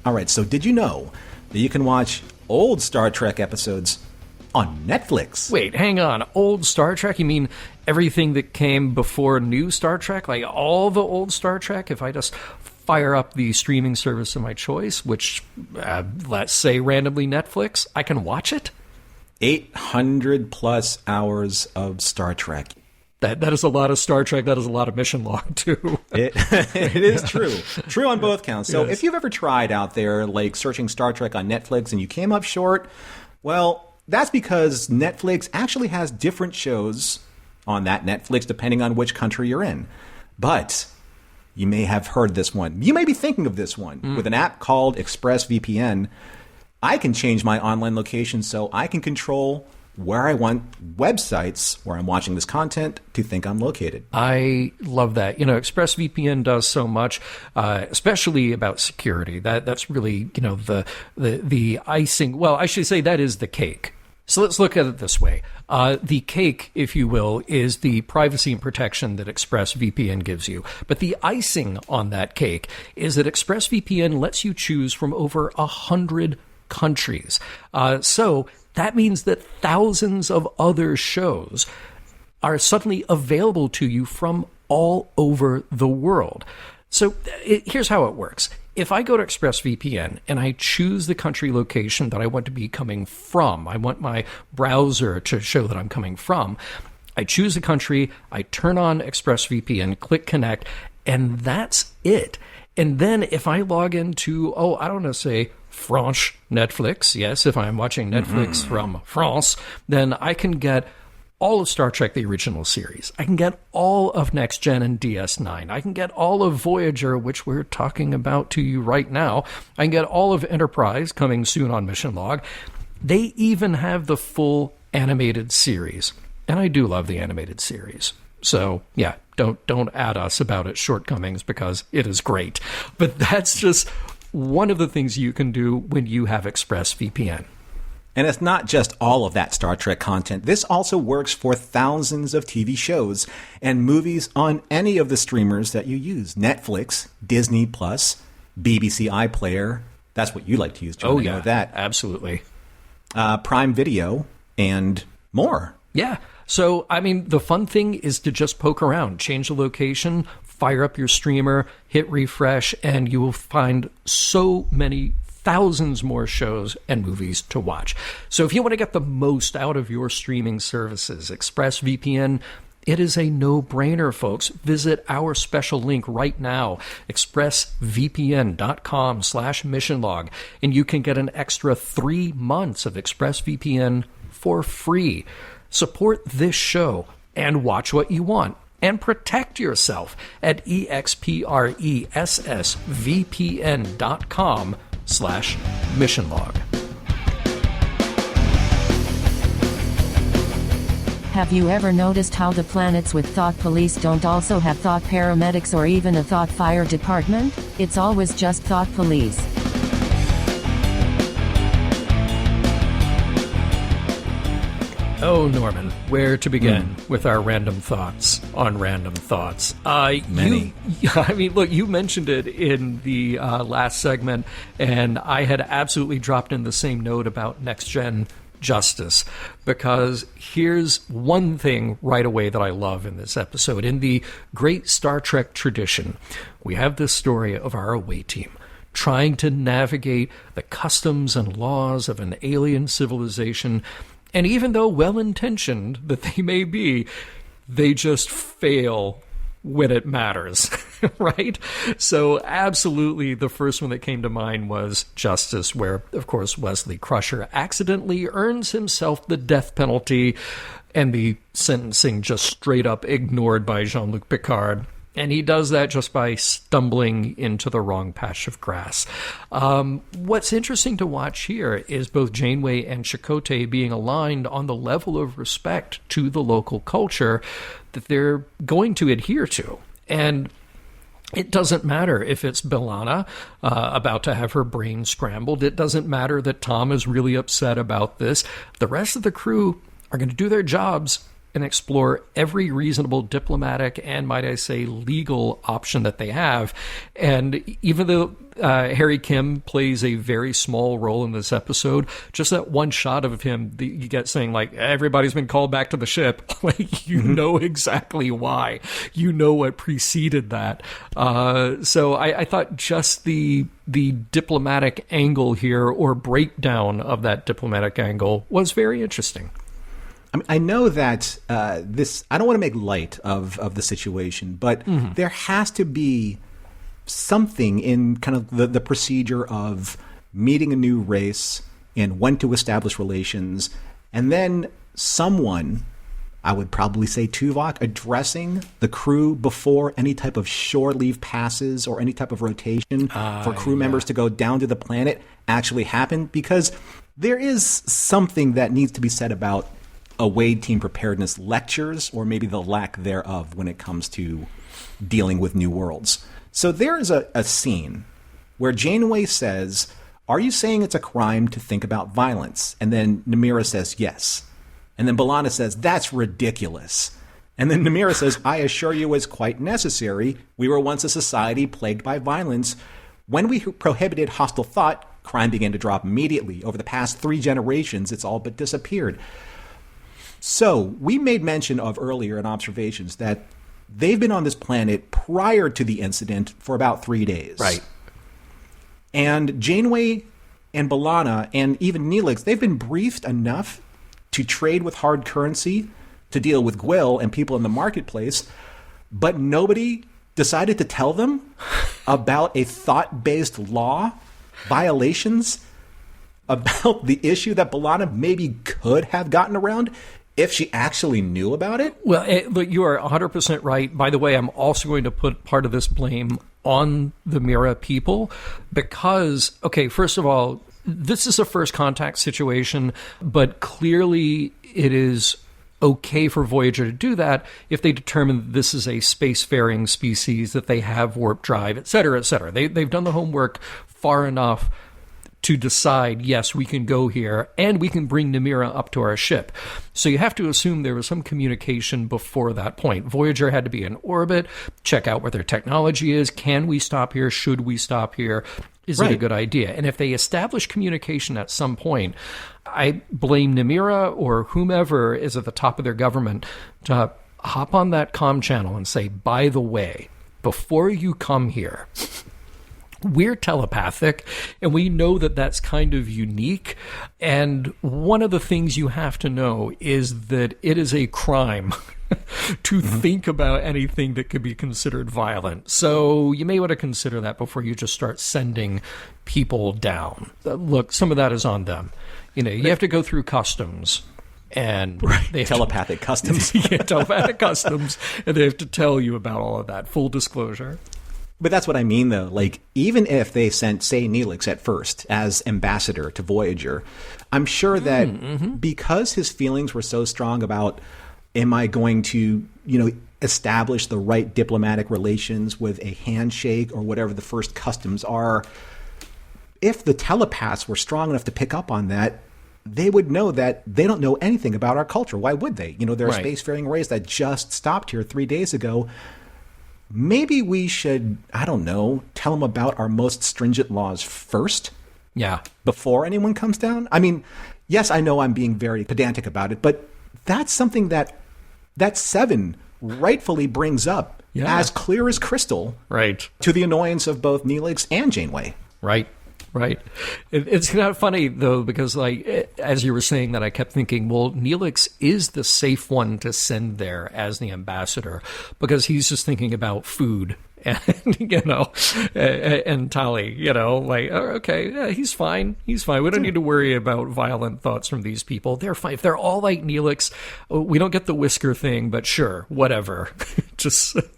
All right, so did you know that you can watch old Star Trek episodes on Netflix? Wait, hang on. Old Star Trek? You mean everything that came before new Star Trek? Like all the old Star Trek? If I just fire up the streaming service of my choice, which, let's say randomly Netflix, I can watch it? 800 plus hours of Star Trek. That is a lot of Star Trek. That is a lot of mission log, too. It is true. True on both counts. So if you've ever tried out there, like searching Star Trek on Netflix and you came up short, Well, that's because Netflix actually has different shows on that Netflix depending on which country you're in. But you may have heard this one. You may be thinking of this one. With an app called ExpressVPN, I can change my online location so I can control where I want websites where I'm watching this content to think I'm located. I love that. ExpressVPN does so much, especially about security. That's really, the icing. Well, I should say that is the cake. So let's look at it this way. The cake, if you will, is the privacy and protection that ExpressVPN gives you. But the icing on that cake is that ExpressVPN lets you choose from over 100 countries. So that means that thousands of other shows are suddenly available to you from all over the world. So here's how it works. If I go to ExpressVPN and I choose the country location that I want to be coming from, I want my browser to show that I'm coming from, I choose the country, I turn on ExpressVPN, click connect, and that's it. And then if I log into, say French Netflix, yes, if I'm watching Netflix from France, then I can get all of Star Trek, the original series. I can get all of Next Gen and DS9. I can get all of Voyager, which we're talking about to you right now. I can get all of Enterprise, coming soon on Mission Log. They even have the full animated series. And I do love the animated series. So, yeah, don't add us about its shortcomings because it is great. But that's just one of the things you can do when you have ExpressVPN. And it's not just all of that Star Trek content. This also works for thousands of TV shows and movies on any of the streamers that you use. Netflix, Disney+, BBC iPlayer. That's what you like to use, John. Oh, I yeah, know that. Absolutely. Prime Video and more. Yeah. So, the fun thing is to just poke around, change the location, fire up your streamer, hit refresh, and you will find so many thousands more shows and movies to watch. So if you want to get the most out of your streaming services, ExpressVPN, it is a no-brainer, folks. Visit our special link right now, expressvpn.com/missionlog, and you can get an extra 3 months of ExpressVPN for free. Support this show and watch what you want. And protect yourself at expressvpn.com/missionlog. Have you ever noticed how the planets with thought police don't also have thought paramedics or even a thought fire department? It's always just thought police. Oh, Norman, where to begin with our random thoughts on random thoughts? Many. Look, you mentioned it in the last segment, and I had absolutely dropped in the same note about Next Gen Justice, because here's one thing right away that I love in this episode. In the great Star Trek tradition, we have this story of our away team trying to navigate the customs and laws of an alien civilization. And even though well-intentioned that they may be, they just fail when it matters, right? So absolutely the first one that came to mind was Justice, where, of course, Wesley Crusher accidentally earns himself the death penalty and the sentencing just straight up ignored by Jean-Luc Picard. And he does that just by stumbling into the wrong patch of grass. What's interesting to watch here is both Janeway and Chakotay being aligned on the level of respect to the local culture that they're going to adhere to. And it doesn't matter if it's B'Elanna about to have her brain scrambled. It doesn't matter that Tom is really upset about this. The rest of the crew are going to do their jobs and explore every reasonable diplomatic and, might I say, legal option that they have. And even though Harry Kim plays a very small role in this episode, just that one shot of him, you get saying, like, everybody's been called back to the ship. Like, you know exactly why. You know what preceded that. So I thought just the diplomatic angle here, or breakdown of that diplomatic angle, was very interesting. I know that I don't want to make light of the situation, but there has to be something in kind of the procedure of meeting a new race, and when to establish relations. And then someone, I would probably say Tuvok, addressing the crew before any type of shore leave passes or any type of rotation for crew members to go down to the planet actually happened. Because there is something that needs to be said about away team preparedness lectures, or maybe the lack thereof, when it comes to dealing with new worlds. So there is a scene where Janeway says, "Are you saying it's a crime to think about violence?" And then Namira says, "Yes." And then B'Elanna says, "That's ridiculous." And then Namira says, "I assure you it's quite necessary. We were once a society plagued by violence. When we prohibited hostile thought, crime began to drop immediately. Over the past 3 generations, it's all but disappeared." So we made mention of earlier in observations that they've been on this planet prior to the incident for about 3 days. Right. And Janeway and B'Elanna and even Neelix, they've been briefed enough to trade with hard currency, to deal with Gwil and people in the marketplace, but nobody decided to tell them about a thought-based law violations, about the issue that B'Elanna maybe could have gotten around if she actually knew about it. Well, but you are 100% right. By the way, I'm also going to put part of this blame on the Mira people because, okay, first of all, this is a first contact situation, but clearly it is okay for Voyager to do that if they determine that this is a spacefaring species, that they have warp drive, et cetera, et cetera. They've done the homework far enough to decide, yes, we can go here and we can bring Namira up to our ship. So you have to assume there was some communication before that point. Voyager had to be in orbit, check out what their technology is. Can we stop here? Should we stop here? Is it a good idea? And if they establish communication at some point, I blame Namira or whomever is at the top of their government to hop on that comm channel and say, by the way, before you come here, we're telepathic, and we know that that's kind of unique. And one of the things you have to know is that it is a crime to think about anything that could be considered violent. So you may want to consider that before you just start sending people down. Look, some of that is on them. You know, you have to go through customs. And they have telepathic customs. Telepathic customs, and they have to tell you about all of that. Full disclosure. But that's what I mean, though. Like, even if they sent, say, Neelix at first as ambassador to Voyager, I'm sure that because his feelings were so strong about, am I going to, establish the right diplomatic relations with a handshake or whatever the first customs are, if the telepaths were strong enough to pick up on that, they would know that they don't know anything about our culture. Why would they? They're a spacefaring race that just stopped here 3 days ago. Maybe we should, I don't know, tell them about our most stringent laws first? Yeah. Before anyone comes down? I mean, yes, I know I'm being very pedantic about it, but that's something that Seven rightfully brings up as clear as crystal. Right. To the annoyance of both Neelix and Janeway. Right. Right. It's kind of funny, though, because, as you were saying that, I kept thinking, well, Neelix is the safe one to send there as the ambassador because he's just thinking about food and, and Tali, okay, yeah, he's fine. He's fine. We don't need to worry about violent thoughts from these people. They're fine. If they're all like Neelix, we don't get the whisker thing, but sure, whatever.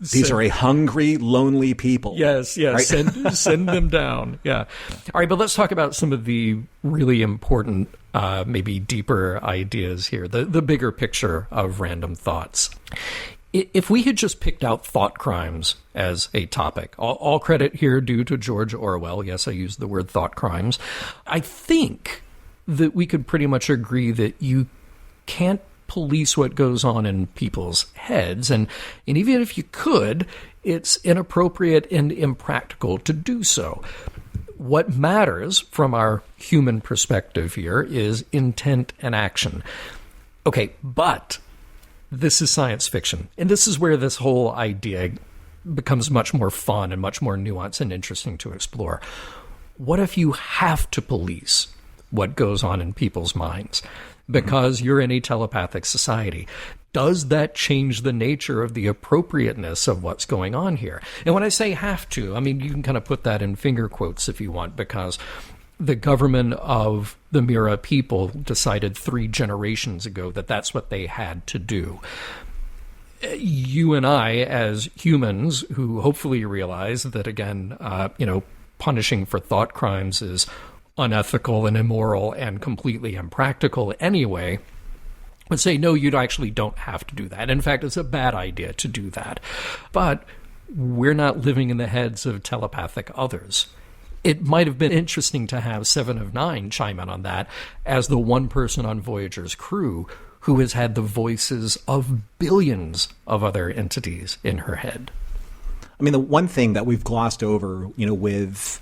These are a hungry, lonely people. Yes, right? Send them down. Yeah. All right, but let's talk about some of the really important, maybe deeper ideas here, the bigger picture of random thoughts. If we had just picked out thought crimes as a topic, all credit here due to George Orwell. Yes, I used the word thought crimes. I think that we could pretty much agree that you can't police what goes on in people's heads. And even if you could, it's inappropriate and impractical to do so. What matters from our human perspective here is intent and action. Okay, but this is science fiction. And this is where this whole idea becomes much more fun and much more nuanced and interesting to explore. What if you have to police what goes on in people's minds because you're in a telepathic society? Does that change the nature of the appropriateness of what's going on here? And when I say have to, I mean, you can kind of put that in finger quotes if you want, because the government of the Mira people decided 3 generations ago that that's what they had to do. You and I, as humans who hopefully realize that, again, punishing for thought crimes is unethical and immoral and completely impractical anyway, would say, no, you actually don't have to do that. In fact, it's a bad idea to do that. But we're not living in the heads of telepathic others. It might have been interesting to have 7 of 9 chime in on that as the one person on Voyager's crew who has had the voices of billions of other entities in her head. I mean, the one thing that we've glossed over, with,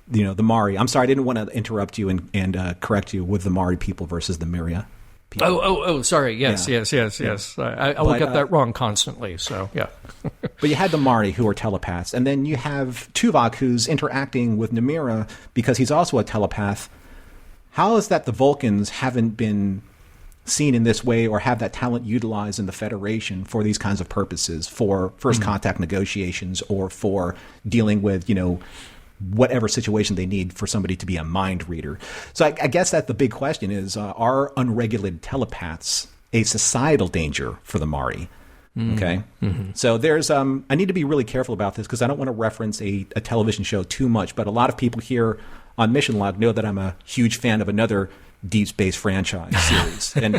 the Mari. I'm sorry, I didn't want to interrupt you and correct you with the Mari people versus the Miria people. Oh, sorry. Yes. I will get that wrong constantly. So, yeah. But you had the Mari, who are telepaths, and then you have Tuvok, who's interacting with Namira because he's also a telepath. How is that the Vulcans haven't been seen in this way or have that talent utilized in the Federation for these kinds of purposes, for first contact negotiations or for dealing with, whatever situation they need for somebody to be a mind reader? So I guess that the big question is, are unregulated telepaths a societal danger for the Mari? Okay. Mm-hmm. So there's, I need to be really careful about this because I don't want to reference a television show too much, but a lot of people here on Mission Log know that I'm a huge fan of another Deep Space franchise series. And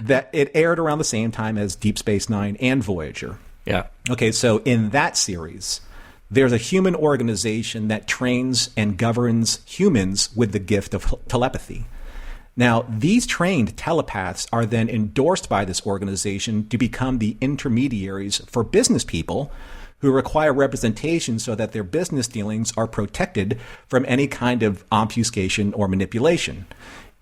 that it aired around the same time as Deep Space Nine and Voyager. Yeah. Okay. So in that series, there's a human organization that trains and governs humans with the gift of telepathy. Now, these trained telepaths are then endorsed by this organization to become the intermediaries for business people who require representation so that their business dealings are protected from any kind of obfuscation or manipulation.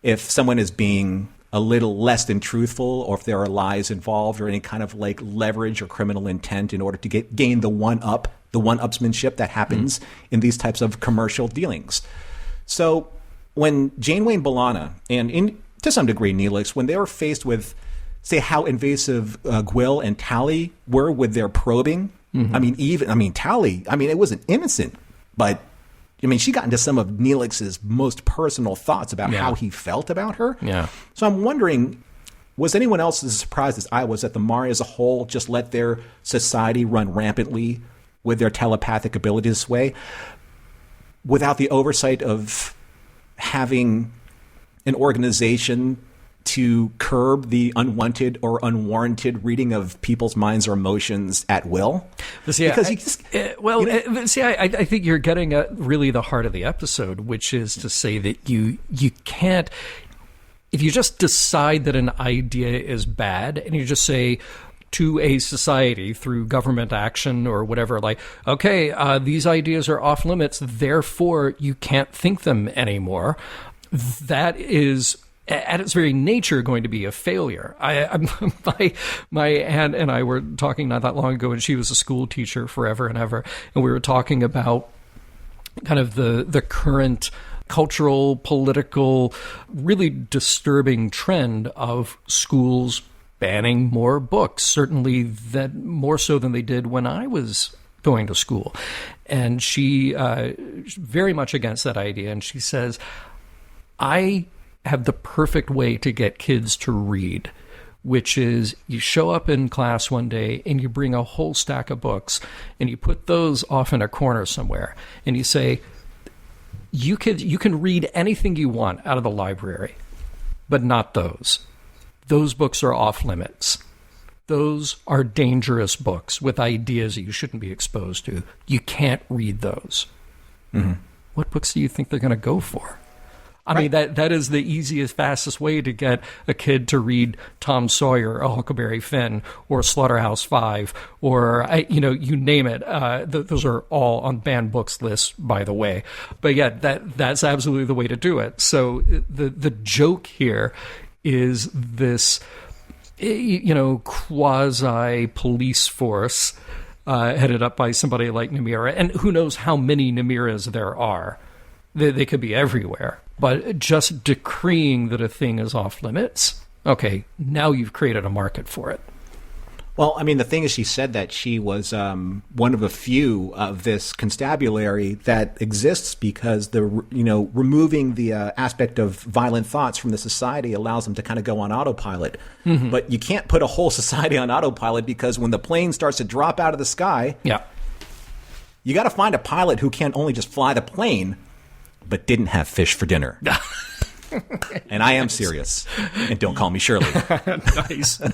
If someone is being a little less than truthful, or if there are lies involved or any kind of leverage or criminal intent in order to gain the one-upsmanship that happens in these types of commercial dealings. So when Janeway and B'Elanna, and to some degree Neelix, when they were faced with, say, how invasive Gwil and Tali were with their probing, Tali, it wasn't innocent, but she got into some of Neelix's most personal thoughts about how he felt about her. Yeah. So I'm wondering, was anyone else as surprised as I was that the Mari as a whole just let their society run rampantly with their telepathic ability this way without the oversight of having an organization to curb the unwanted or unwarranted reading of people's minds or emotions at will? Because I think you're getting at really the heart of the episode, which is to say that you can't, if you just decide that an idea is bad and you just say to a society through government action or whatever, these ideas are off limits, therefore you can't think them anymore, that is at its very nature going to be a failure. My aunt and I were talking not that long ago, and she was a school teacher forever and ever, and we were talking about kind of the current cultural, political, really disturbing trend of schools banning more books, certainly that more so than they did when I was going to school. And she very much against that idea, and she says, I have the perfect way to get kids to read, which is you show up in class one day and you bring a whole stack of books and you put those off in a corner somewhere and you say, you can read anything you want out of the library, but not those. Those books are off limits. Those are dangerous books with ideas that you shouldn't be exposed to. You can't read those. Mm-hmm. What books do you think they're going to go for? I mean, that is the easiest, fastest way to get a kid to read Tom Sawyer, or Huckleberry Finn, or Slaughterhouse-Five, or, you name it. Those are all on banned books lists, by the way. But yeah, that's absolutely the way to do it. So the joke here is this, quasi-police force headed up by somebody like Namira, and who knows how many Namiras there are. They could be everywhere. But just decreeing that a thing is off limits, okay, now you've created a market for it. Well, I mean, the thing is, she said that she was one of a few of this constabulary that exists because removing the aspect of violent thoughts from the society allows them to kind of go on autopilot. Mm-hmm. But you can't put a whole society on autopilot because when the plane starts to drop out of the sky, you got to find a pilot who can't only just fly the plane, but didn't have fish for dinner. And I am serious. And don't call me Shirley.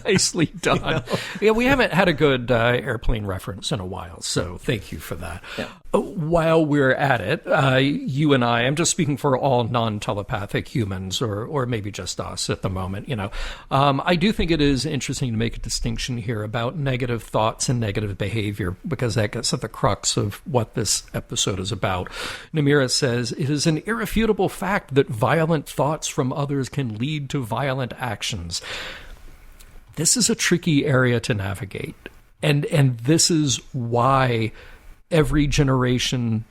Nicely done. Yeah, we haven't had a good airplane reference in a while, so thank you for that. Yeah. While we're at it, you and I'm just speaking for all non-telepathic humans, or maybe just us at the moment, I do think it is interesting to make a distinction here about negative thoughts and negative behavior, because that gets at the crux of what this episode is about. Namira says, it is an irrefutable fact that violent thoughts from others can lead to violent actions. This is a tricky area to navigate. And this is why every generation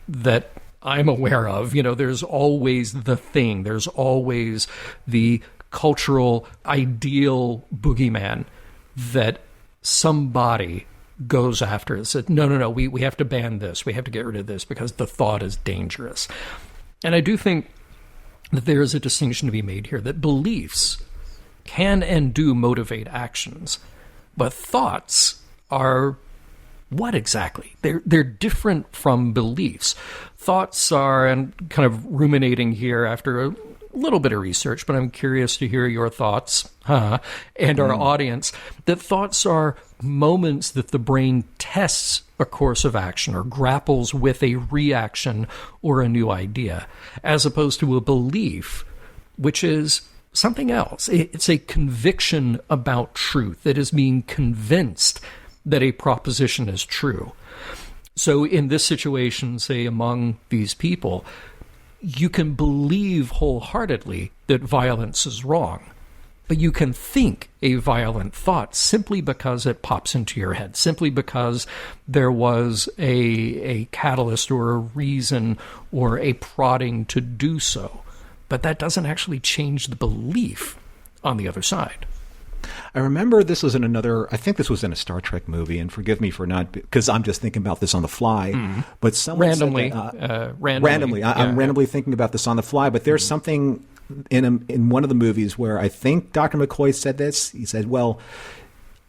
that I'm aware of, there's always the thing. There's always the cultural ideal boogeyman that somebody goes after and says, no, we have to ban this. We have to get rid of this because the thought is dangerous. And I do think that there is a distinction to be made here, that beliefs can and do motivate actions, but thoughts are what exactly? They're different from beliefs. Thoughts are, and kind of ruminating here after a little bit of research, but I'm curious to hear your thoughts, and our audience, that thoughts are moments that the brain tests a course of action or grapples with a reaction or a new idea, as opposed to a belief, which is something else. It's a conviction about truth. It is being convinced that a proposition is true. So in this situation, say among these people, you can believe wholeheartedly that violence is wrong, but you can think a violent thought simply because it pops into your head, simply because there was a catalyst or a reason or a prodding to do so. But that doesn't actually change the belief on the other side. I remember this was I think this was in a Star Trek movie, and forgive me for not, because I'm just thinking about this on the fly, but someone randomly. I'm randomly thinking about this on the fly, but there's something in one of the movies where I think Dr. McCoy said this. He said, well,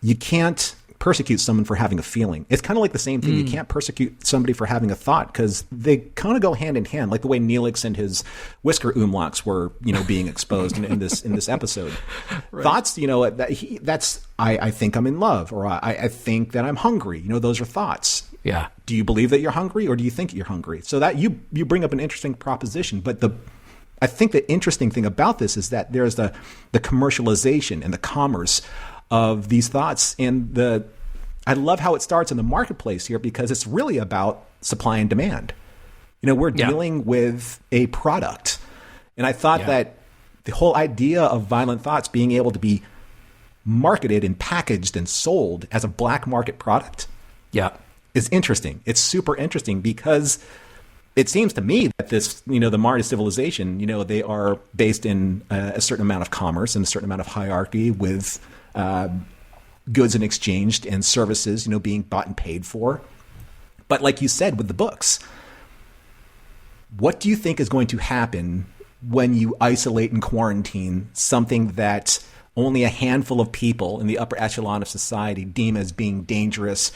you can't persecute someone for having a feeling. It's kind of like the same thing. You can't persecute somebody for having a thought, because they kind of go hand in hand, like the way Neelix and his whisker umlauts were, being exposed in this episode. Right. Thoughts, I think I'm in love, or I think that I'm hungry. Those are thoughts. Yeah. Do you believe that you're hungry, or do you think you're hungry? So that you bring up an interesting proposition, but I think the interesting thing about this is that there's the commercialization and the commerce of these thoughts, and I love how it starts in the marketplace here, because it's really about supply and demand. We're dealing with a product, and I thought that the whole idea of violent thoughts being able to be marketed and packaged and sold as a black market product is interesting. It's super interesting, because it seems to me that this, the Maya civilization, they are based in a certain amount of commerce and a certain amount of hierarchy with goods in exchange and services, being bought and paid for. But like you said with the books, what do you think is going to happen when you isolate and quarantine something that only a handful of people in the upper echelon of society deem as being dangerous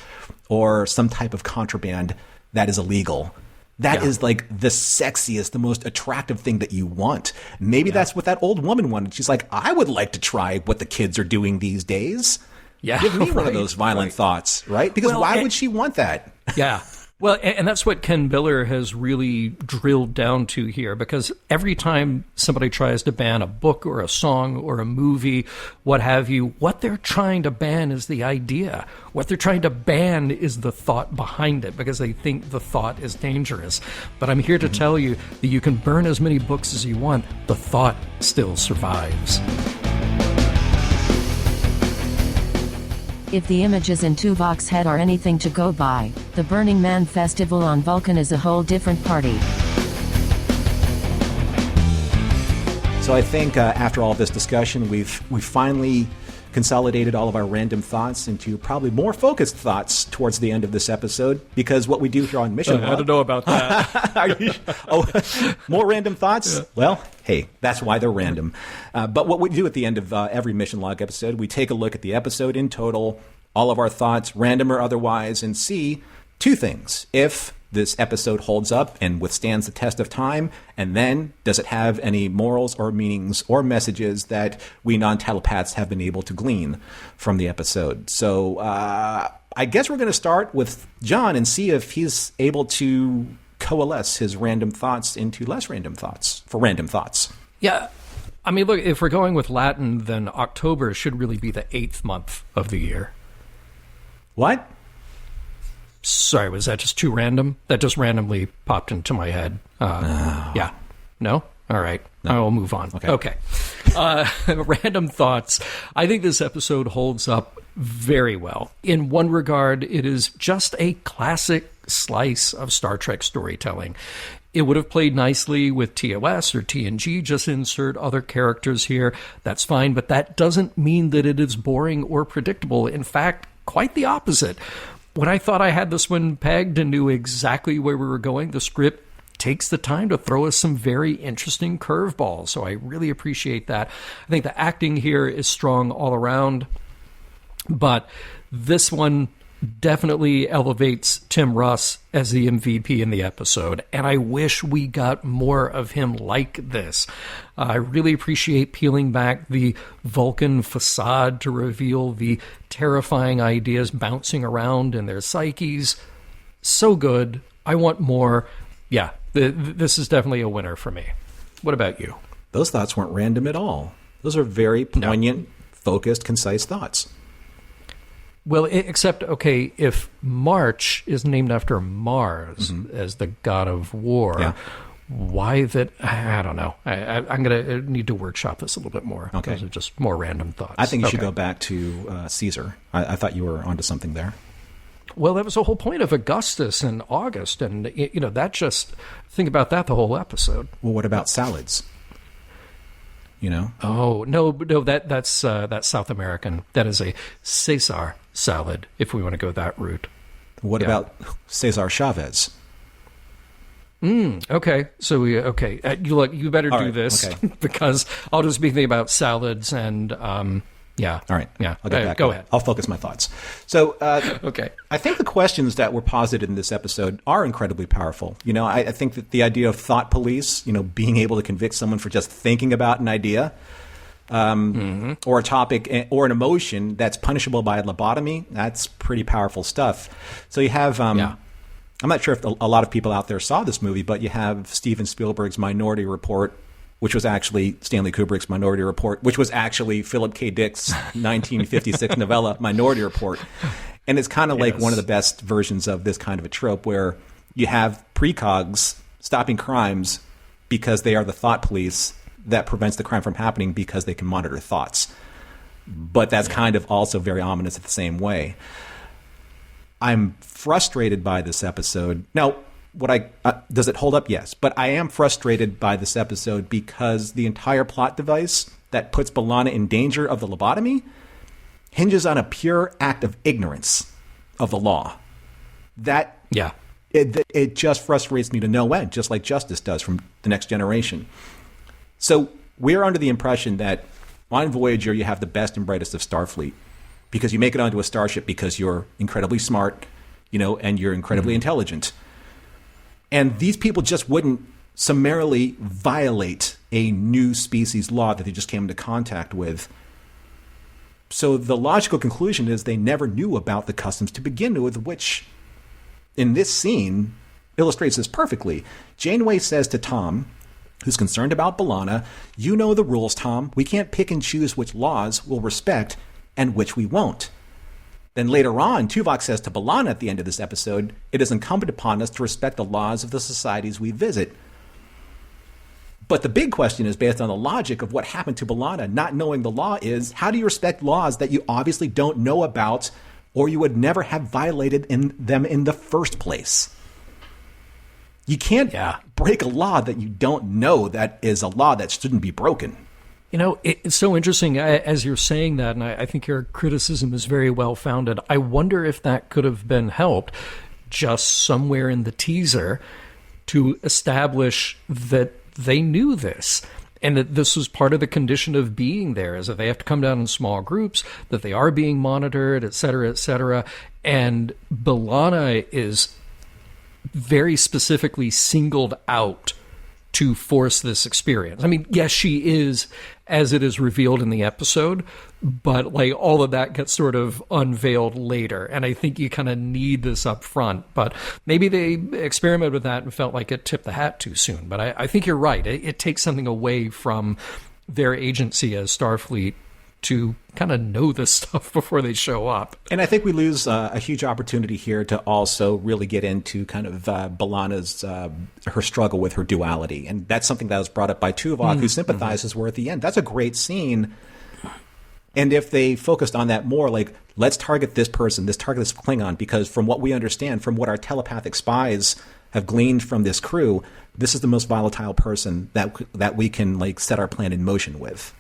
or some type of contraband that is illegal? That is like the sexiest, the most attractive thing that you want. Maybe that's what that old woman wanted. She's like, I would like to try what the kids are doing these days. Yeah, give me one of those violent thoughts, right? Because why would she want that? Yeah. Well, and that's what Ken Biller has really drilled down to here, because every time somebody tries to ban a book or a song or a movie, what have you, what they're trying to ban is the idea. What they're trying to ban is the thought behind it, because they think the thought is dangerous. But I'm here to tell you that you can burn as many books as you want. The thought still survives. If the images in Tuvok's head are anything to go by, the Burning Man festival on Vulcan is a whole different party. So I think after all this discussion, we've finally consolidated all of our random thoughts into probably more focused thoughts towards the end of this episode, because what we do here on Mission Log... I don't know about that. More random thoughts? Yeah. Well, hey, that's why they're random. But what we do at the end of every Mission Log episode, we take a look at the episode in total, all of our thoughts, random or otherwise, and see two things. If this episode holds up and withstands the test of time, and then does it have any morals or meanings or messages that we non-telepaths have been able to glean from the episode. So I guess we're going to start with John and see if he's able to coalesce his random thoughts into less random thoughts for random thoughts. Yeah. I mean, look, if we're going with Latin, then October should really be the 8th month of the year. What? Sorry, was that just too random? That just randomly popped into my head. No. Yeah. No? All right. No. I will move on. Okay. Random thoughts. I think this episode holds up very well. In one regard, it is just a classic slice of Star Trek storytelling. It would have played nicely with TOS or TNG, just insert other characters here. That's fine, but that doesn't mean that it is boring or predictable. In fact, quite the opposite. When I thought I had this one pegged and knew exactly where we were going, the script takes the time to throw us some very interesting curveballs. So I really appreciate that. I think the acting here is strong all around, but this one definitely elevates Tim Russ as the MVP in the episode, and I wish we got more of him like this. I really appreciate peeling back the Vulcan facade to reveal the terrifying ideas bouncing around in their psyches. So good. I want more. Yeah, this is definitely a winner for me. What about you? Those thoughts weren't random at all. Those are very poignant, focused, concise thoughts. Well, except, okay, if March is named after Mars as the god of war, why that? I don't know. I'm going to need to workshop this a little bit more. Okay. Those are just more random thoughts. I think you should go back to Caesar. I thought you were onto something there. Well, that was the whole point of Augustus and August, and, that just, think about that the whole episode. Well, what about salads? Oh, no, that's South American. That is a Caesar salad, if we want to go that route. What about Cesar Chavez? Okay. So you better do this because I'll just be thinking about salads and yeah. All right. Yeah. I'll get back. Go ahead. I'll focus my thoughts. So okay. I think the questions that were posited in this episode are incredibly powerful. I think that the idea of thought police, being able to convict someone for just thinking about an idea or a topic or an emotion that's punishable by a lobotomy, that's pretty powerful stuff. So you have I'm not sure if a lot of people out there saw this movie, but you have Steven Spielberg's Minority Report, which was actually Stanley Kubrick's Minority Report, which was actually Philip K. Dick's 1956 novella, Minority Report. And it's kind of like one of the best versions of this kind of a trope where you have precogs stopping crimes because they are the thought police that prevents the crime from happening because they can monitor thoughts. But that's kind of also very ominous at the same way. I'm frustrated by this episode. Now, does it hold up? Yes. But I am frustrated by this episode because the entire plot device that puts B'Elanna in danger of the lobotomy hinges on a pure act of ignorance of the law. It just frustrates me to no end, just like Justice does from The Next Generation. So we're under the impression that on Voyager you have the best and brightest of Starfleet because you make it onto a starship because you're incredibly smart, and you're incredibly intelligent. And these people just wouldn't summarily violate a new species law that they just came into contact with. So the logical conclusion is they never knew about the customs to begin with, which in this scene illustrates this perfectly. Janeway says to Tom, who's concerned about B'Elanna, "You know the rules, Tom. We can't pick and choose which laws we'll respect and which we won't." Then later on, Tuvok says to B'Elanna at the end of this episode, "It is incumbent upon us to respect the laws of the societies we visit." But the big question is based on the logic of what happened to B'Elanna not knowing the law is, how do you respect laws that you obviously don't know about or you would never have violated them in the first place? You can't break a law that you don't know that is a law that shouldn't be broken. It's so interesting as you're saying that, and I think your criticism is very well founded. I wonder if that could have been helped just somewhere in the teaser to establish that they knew this and that this was part of the condition of being there, is that they have to come down in small groups, that they are being monitored, et cetera, et cetera. And B'Elanna is very specifically singled out to force this experience. I mean, yes, she is, as it is revealed in the episode, but like all of that gets sort of unveiled later. And I think you kind of need this up front. But maybe they experimented with that and felt like it tipped the hat too soon. But I think you're right. It takes something away from their agency as Starfleet to kind of know this stuff before they show up. And I think we lose a huge opportunity here to also really get into kind of B'Elanna's, her struggle with her duality. And that's something that was brought up by Tuvok, who sympathizes with her at the end. That's a great scene. And if they focused on that more, like, let's target this person, target this Klingon, because from what we understand, from what our telepathic spies have gleaned from this crew, this is the most volatile person that we can like set our plan in motion with.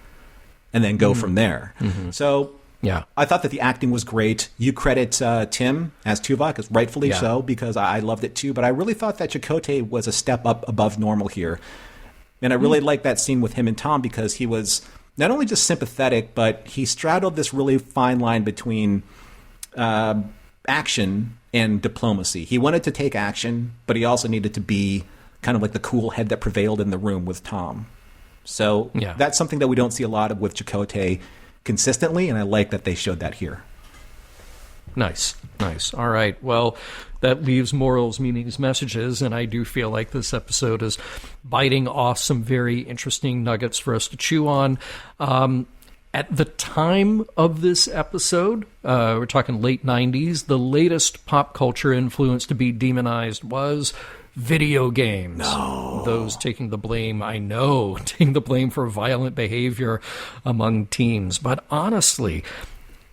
And then go from there. So yeah, I thought that the acting was great. You credit Tim as Tuvok, rightfully so, because I loved it too. But I really thought that Chakotay was a step up above normal here. And I really liked that scene with him and Tom because he was not only just sympathetic, but he straddled this really fine line between action and diplomacy. He wanted to take action, but he also needed to be kind of like the cool head that prevailed in the room with Tom. So that's something that we don't see a lot of with Chakotay consistently, and I like that they showed that here. Nice. All right. Well, that leaves morals, meanings, messages, and I do feel like this episode is biting off some very interesting nuggets for us to chew on. At the time of this episode, we're talking late 90s, the latest pop culture influence to be demonized was video games. No. Those taking the blame, taking the blame for violent behavior among teens. But honestly,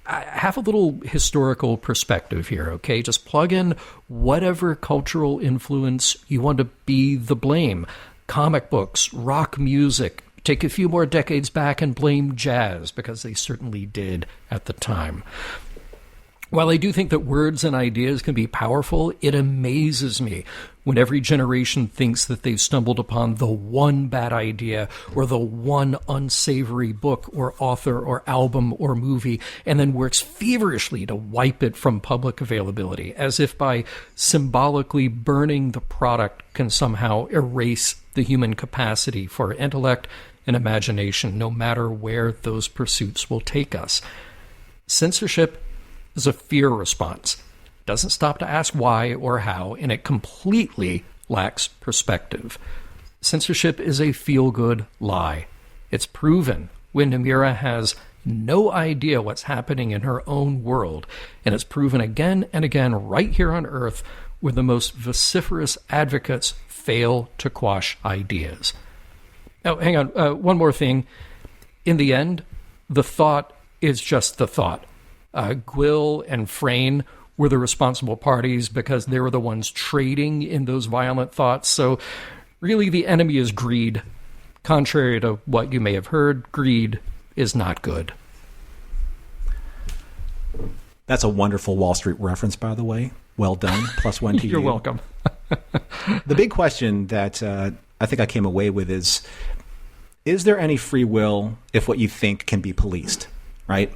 I have a little historical perspective here, okay? Just plug in whatever cultural influence you want to be the blame. Comic books, rock music. Take a few more decades back and blame jazz, because they certainly did at the time. While I do think that words and ideas can be powerful, it amazes me when every generation thinks that they've stumbled upon the one bad idea or the one unsavory book or author or album or movie, and then works feverishly to wipe it from public availability, as if by symbolically burning the product can somehow erase the human capacity for intellect and imagination, no matter where those pursuits will take us. Censorship is a fear response. It doesn't stop to ask why or how, and it completely lacks perspective. Censorship is a feel-good lie. It's proven when Namira has no idea what's happening in her own world, and it's proven again and again right here on Earth, where the most vociferous advocates fail to quash ideas. Oh, hang on. One more thing. In the end, the thought is just the thought. Gwyll and Frayne were the responsible parties because they were the ones trading in those violent thoughts. So really the enemy is greed. Contrary to what you may have heard, greed is not good. That's a wonderful Wall Street reference, by the way. Well done. +1 to you. You're welcome. The big question that I think I came away with is there any free will if what you think can be policed, right?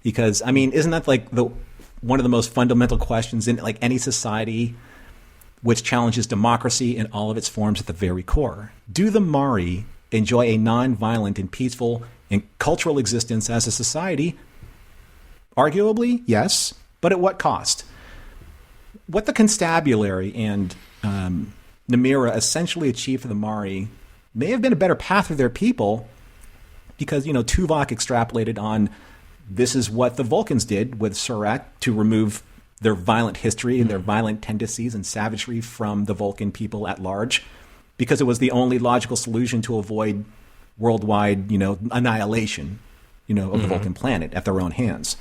Because, I mean, isn't that like one of the most fundamental questions in like any society which challenges democracy in all of its forms at the very core? Do the Mari enjoy a non-violent and peaceful and cultural existence as a society? Arguably, yes, but at what cost? What the constabulary and Namira essentially achieved for the Mari may have been a better path for their people because, Tuvok extrapolated on this is what the Vulcans did with Surak to remove their violent history and their violent tendencies and savagery from the Vulcan people at large, because it was the only logical solution to avoid worldwide, annihilation, of the Vulcan planet at their own hands.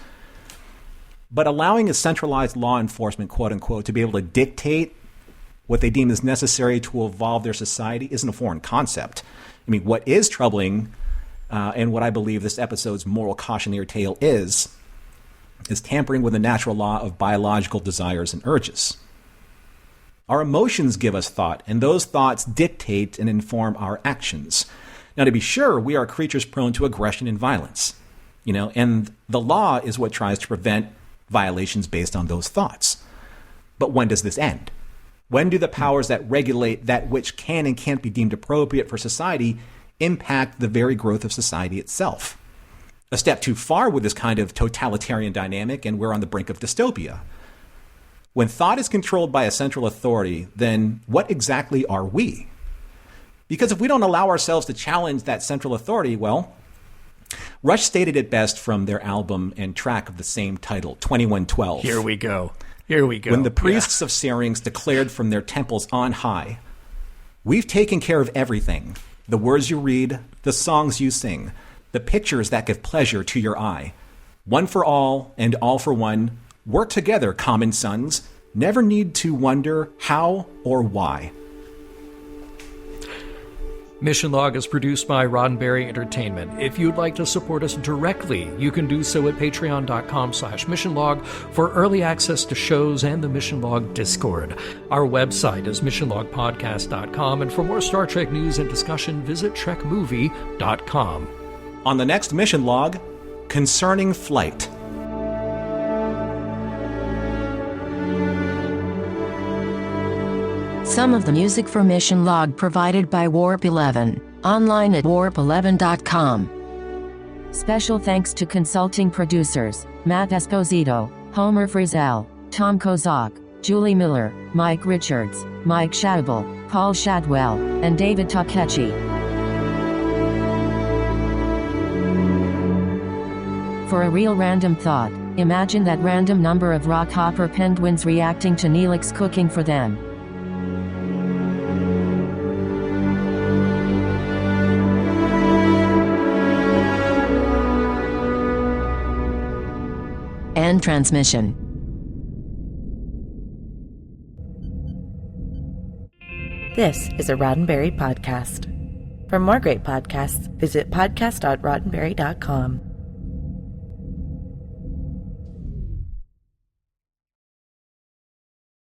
But allowing a centralized law enforcement, quote unquote, to be able to dictate what they deem is necessary to evolve their society isn't a foreign concept. I mean, what is troubling And what I believe this episode's moral cautionary tale is tampering with the natural law of biological desires and urges. Our emotions give us thought, and those thoughts dictate and inform our actions. Now, to be sure, we are creatures prone to aggression and violence, and the law is what tries to prevent violations based on those thoughts. But when does this end? When do the powers that regulate that which can and can't be deemed appropriate for society impact the very growth of society itself? A step too far with this kind of totalitarian dynamic, and we're on the brink of dystopia. When thought is controlled by a central authority, then what exactly are we? Because if we don't allow ourselves to challenge that central authority, well, Rush stated it best from their album and track of the same title, 2112. Here we go. When the priests of Syrinx declared from their temples on high, "We've taken care of everything. The words you read, the songs you sing, the pictures that give pleasure to your eye. One for all and all for one. Work together, common sons. Never need to wonder how or why." Mission Log is produced by Roddenberry Entertainment. If you'd like to support us directly, you can do so at patreon.com/missionlog for early access to shows and the Mission Log Discord. Our website is missionlogpodcast.com, and for more Star Trek news and discussion, visit trekmovie.com. On the next Mission Log, concerning flight. Some of the music for Mission Log provided by Warp 11, online at warp11.com. Special thanks to consulting producers, Matt Esposito, Homer Frizzell, Tom Kozak, Julie Miller, Mike Richards, Mike Shadable, Paul Shadwell, and David Takechi. For a real random thought, imagine that random number of rockhopper penguins reacting to Neelix cooking for them. End transmission. This is a Roddenberry podcast. For more great podcasts, visit podcast.roddenberry.com.